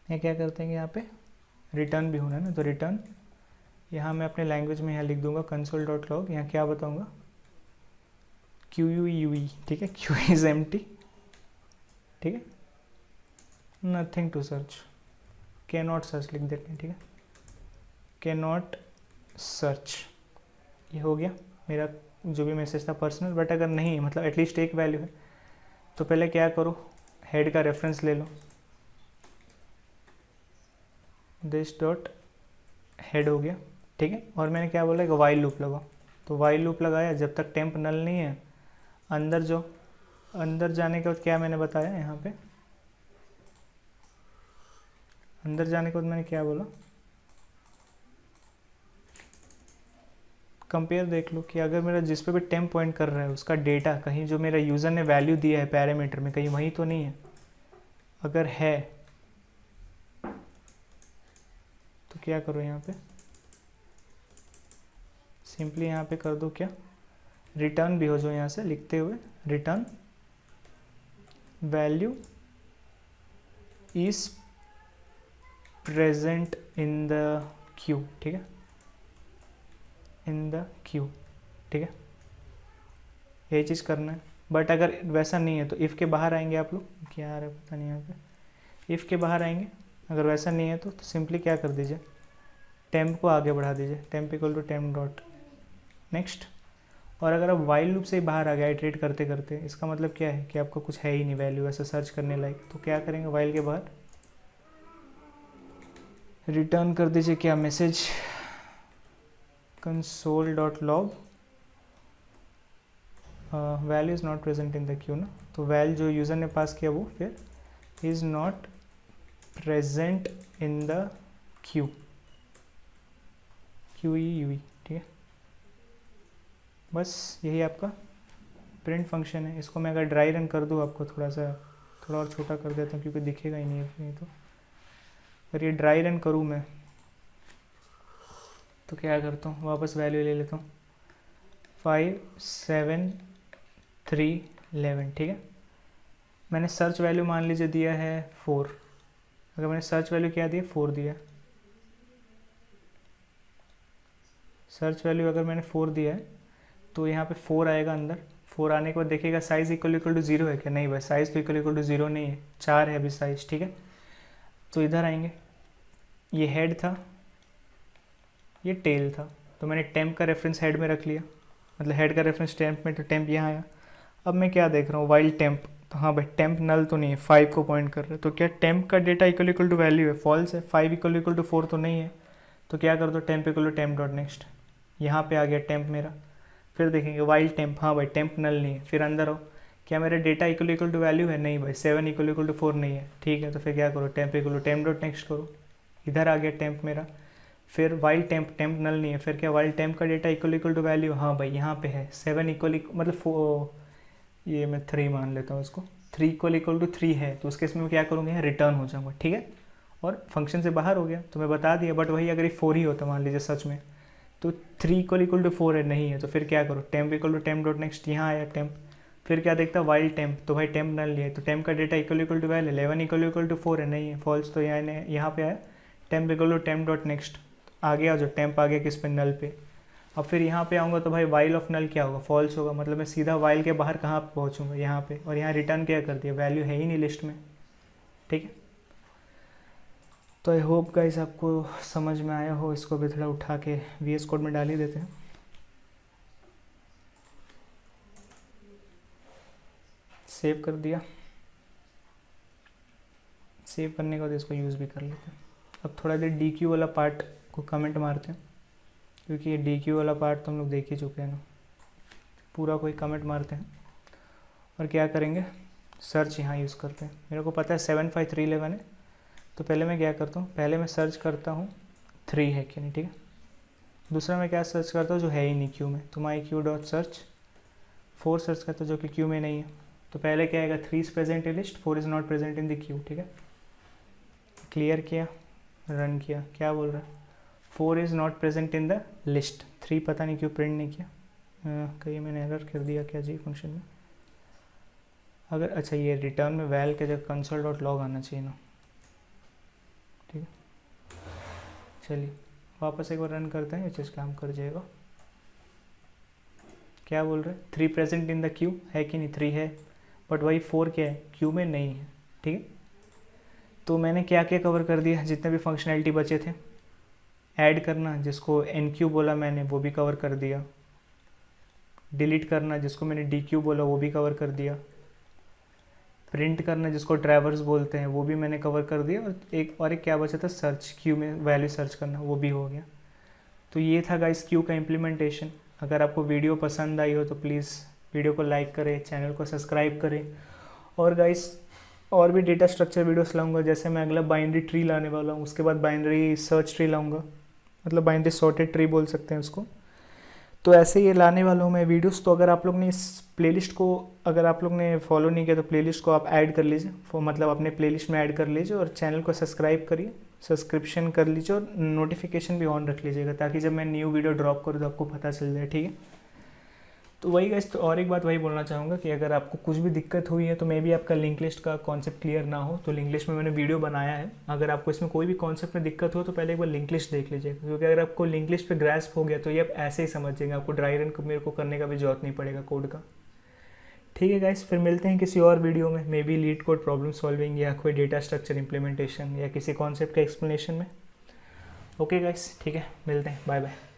ये क्या करते हैं यहाँ पे रिटर्न भी होना है ना, तो रिटर्न यहाँ मैं अपने लैंग्वेज में यहाँ लिख दूंगा कंसोल डॉट लॉग, यहाँ क्या बताऊँगा क्यू यू यू ई, ठीक है। क्यू इज़ एम्प्टी, ठीक है। Nothing to search, can not search लिख देते हैं, ठीक है। कैन नॉट सर्च, ये हो गया मेरा जो भी मैसेज था पर्सनल। बट अगर नहीं मतलब एटलीस्ट एक वैल्यू है तो पहले क्या करो, हेड का रेफरेंस ले लो, दिस डॉट हेड हो गया, ठीक है। और मैंने क्या बोला कि वाइल लूप लगाओ, तो वाइल लूप लगाया जब तक टेम्प नल नहीं है। अंदर जो अंदर जाने के बाद क्या मैंने बताया, यहाँ पे अंदर जाने के बाद मैंने क्या बोला, कंपेयर देख लो कि अगर मेरा जिस पे भी टेम्प पॉइंट कर रहा है उसका डेटा कहीं जो मेरा यूज़र ने वैल्यू दिया है पैरामीटर में कहीं वहीं तो नहीं है। अगर है तो क्या करो, यहाँ पे सिंपली यहाँ पे कर दो क्या, रिटर्न भी हो जाओ, यहाँ से लिखते हुए return value is present in the Q, ठीक है, इन द क्यू, ठीक है। यही चीज़ करना है। बट अगर वैसा नहीं है तो इफ़ के बाहर आएंगे आप लोग, क्या आ रहा है पता नहीं, यहाँ पे इफ़ के बाहर आएंगे। अगर वैसा नहीं है तो सिंपली क्या कर दीजिए, टेम्प को आगे बढ़ा दीजिए, temp equal to temp dot next. और अगर आप वाइल लूप से ही बाहर आ गया इटरेट करते करते, इसका मतलब क्या है कि आपको कुछ है ही नहीं वैल्यू ऐसा सर्च करने लायक, तो क्या करेंगे, वाइल के बाहर रिटर्न कर दीजिए क्या message, console.log value is not present in the Q ना, तो वैल जो यूज़र ने पास किया वो फिर is not present in the Q, Q E U ई, ठीक है। बस यही आपका प्रिंट फंक्शन है। इसको मैं अगर ड्राई रन कर दूँ आपको थोड़ा और छोटा कर देता हूँ क्योंकि दिखेगा ही नहीं तो। अगर ये ड्राई रन करूँ मैं तो क्या करता हूँ, वापस वैल्यू ले लेता हूँ 5 7 3 11, ठीक है। मैंने सर्च वैल्यू मान लीजिए दिया है 4, अगर मैंने सर्च वैल्यू क्या दिया 4 दिया, सर्च वैल्यू अगर मैंने 4 दिया है तो यहाँ पे 4 आएगा अंदर। 4 आने के बाद देखिएगा साइज़ इक्वल टू 0 है क्या, नहीं भाई साइज़ तो इक्वल टू 0 नहीं है, 4 है अभी साइज़, ठीक है। तो इधर आएंगे, ये हेड था, ये टेल था, तो मैंने टेम्प का रेफरेंस हेड में रख लिया, मतलब हेड का रेफरेंस टेम्प में, तो टेम्प यहाँ आया। अब मैं क्या देख रहा हूँ, वाइल टेम्प, तो हाँ भाई टेम्प नल तो नहीं है, 5 को पॉइंट कर रहा है, तो क्या टेम्प का डेटा इक्वल टू वैल्यू है, फॉल्स है, 5 इक्वल टू 4 तो नहीं है, तो क्या कर दो temp equal to temp dot next, यहाँ पे आ गया टेम्प मेरा। फिर देखेंगे वाइल टेम्प, हाँ भाई टेम्प नल नहीं है, फिर अंदर आओ, क्या मेरा डेटा इक्वल टू वैल्यू है, नहीं भाई 7 इक्वल टू 4 नहीं है, ठीक है, तो फिर क्या करो temp equal to temp dot next करो, इधर आ गया टेम्प मेरा। फिर वाइल टेम्प, टेम्प नल नहीं है, फिर क्या वाइल टेम्प का डेटा इक्वल टू वैल्यू, हाँ भाई यहाँ पे है 7 इक्वल मतलब ये मैं 3 मान लेता हूँ इसको, 3 इक्वल टू 3 है, तो उसके इसमें क्या करूँगा, यहाँ रिटर्न हो जाऊँगा, ठीक है, और फंक्शन से बाहर हो गया तो मैं बता दिया। बट वही अगर ये 4 ही होता मान लीजिए सच में, तो 3 इक्वल टू 4 है, नहीं है, तो फिर क्या करो temp equal to temp dot next, यहाँ आया टेम्प। फिर क्या देखता वाइल टेम्प, तो भाई टेम्प नल लिया, तो टेम्प का data equal to value 11 equal to 4 है, नहीं है, फॉल्स, तो यहाँ पे आया temp equal to temp dot next, आ गया जो टेम्प आ गया किस पे, नल पे। अब फिर यहाँ पे आऊँगा तो भाई वाइल ऑफ नल क्या होगा, फॉल्स होगा, मतलब मैं सीधा वाइल के बाहर कहाँ पहुँचूँगा, यहाँ पे, और यहाँ रिटर्न क्या कर दिया, वैल्यू है ही नहीं लिस्ट में, ठीक है। तो आई होप गाइस आपको समझ में आया हो, इसको भी थोड़ा उठा के VS कोड में डाल ही देते हैं। सेव कर दिया, सेव करने के बाद इसको यूज़ भी कर लेते हैं। अब थोड़ा देर DQ वाला पार्ट को कमेंट मारते हैं, क्योंकि ये DQ वाला पार्ट तो हम लोग देख ही चुके हैं ना, पूरा कोई कमेंट मारते हैं। और क्या करेंगे, सर्च यहाँ यूज़ करते हैं, मेरे को पता है 75311 है, तो पहले मैं क्या करता हूँ, पहले मैं सर्च करता हूँ 3 है कि नहीं, ठीक है। दूसरा मैं क्या सर्च करता हूँ, जो है ही नहीं क्यू में, तो माई क्यू डॉट सर्च 4 सर्च करता हूँ, जो कि क्यू में नहीं है, तो पहले क्या आएगा, 3 is present in list, 4 is not present in the Q, ठीक है। क्लियर किया, रन किया, क्या बोल रहा है, 4 is not present in the list, 3 पता नहीं क्यों प्रिंट नहीं किया, कहीं मैंने एरर कर दिया क्या जी फंक्शन में। अगर अच्छा ये रिटर्न में वैल के जगह कंसोल डॉट लॉग आना चाहिए ना, ठीक है। चलिए वापस एक बार रन करते हैं, ये चीज़ काम कर जाएगा। क्या बोल रहे हैं, 3 प्रेजेंट इन द क्यू है कि नहीं, 3 है, बट वही 4 क्या है, क्यू में नहीं है, ठीक है। तो मैंने क्या क्या कवर कर दिया, जितने भी फंक्शनैलिटी बचे थे, ऐड करना जिसको NQ बोला मैंने वो भी कवर कर दिया, डिलीट करना जिसको मैंने DQ बोला वो भी कवर कर दिया, प्रिंट करना जिसको ड्राइवर्स बोलते हैं वो भी मैंने कवर कर दिया, और एक क्या बचा था, सर्च, क्यू में वैल्यू सर्च करना, वो भी हो गया। तो ये था गाइस क्यू का इम्प्लीमेंटेशन। अगर आपको वीडियो पसंद आई हो तो प्लीज़ वीडियो को लाइक करें, चैनल को सब्सक्राइब करें, और गाइस और भी डेटा स्ट्रक्चर वीडियोस लाऊंगा, जैसे मैं अगला बाइनरी ट्री लाने वाला हूँ, उसके बाद बाइनरी सर्च ट्री लाऊंगा, मतलब बाइनरी सॉर्टेड ट्री बोल सकते हैं उसको। तो ऐसे ये लाने वाला हूँ मैं वीडियोस। तो अगर आप लोग ने इस प्लेलिस्ट को, अगर आप लोग ने फॉलो नहीं किया तो प्लेलिस्ट को आप ऐड कर लीजिए, मतलब अपने प्लेलिस्ट में ऐड कर लीजिए, और चैनल को सब्सक्राइब करिए, सब्सक्रिप्शन कर लीजिए, और नोटिफिकेशन भी ऑन रख लीजिएगा, ताकि जब मैं न्यू वीडियो ड्रॉप करूँ तो आपको पता चल जाए, ठीक है। तो वही गाइस, तो और एक बात वही बोलना चाहूँगा कि अगर आपको कुछ भी दिक्कत हुई है तो मे भी आपका लिंक लिस्ट का कॉन्सेप्ट क्लियर ना हो, तो लिंक लिस्ट में मैंने वीडियो बनाया है, अगर आपको इसमें कोई भी कॉन्सेप्ट में दिक्कत हो तो पहले एक बार लिंक लिस्ट देख लीजिएगा, क्योंकि अगर आपको लिंक लिस्ट पे ग्रास्प हो गया तो ये आप ऐसे ही समझ जाएंगे, आपको ड्राई रन मेरे को करने का भी जरूरत नहीं पड़ेगा कोड का, ठीक है गाइस। फिर मिलते हैं किसी और वीडियो में, may be leet code problem solving, या कोई डेटा स्ट्रक्चर इंप्लीमेंटेशन, या किसी कॉन्सेप्ट का एक्सप्लेनेशन में। ओके गाइस, ठीक है, मिलते हैं, बाय बाय।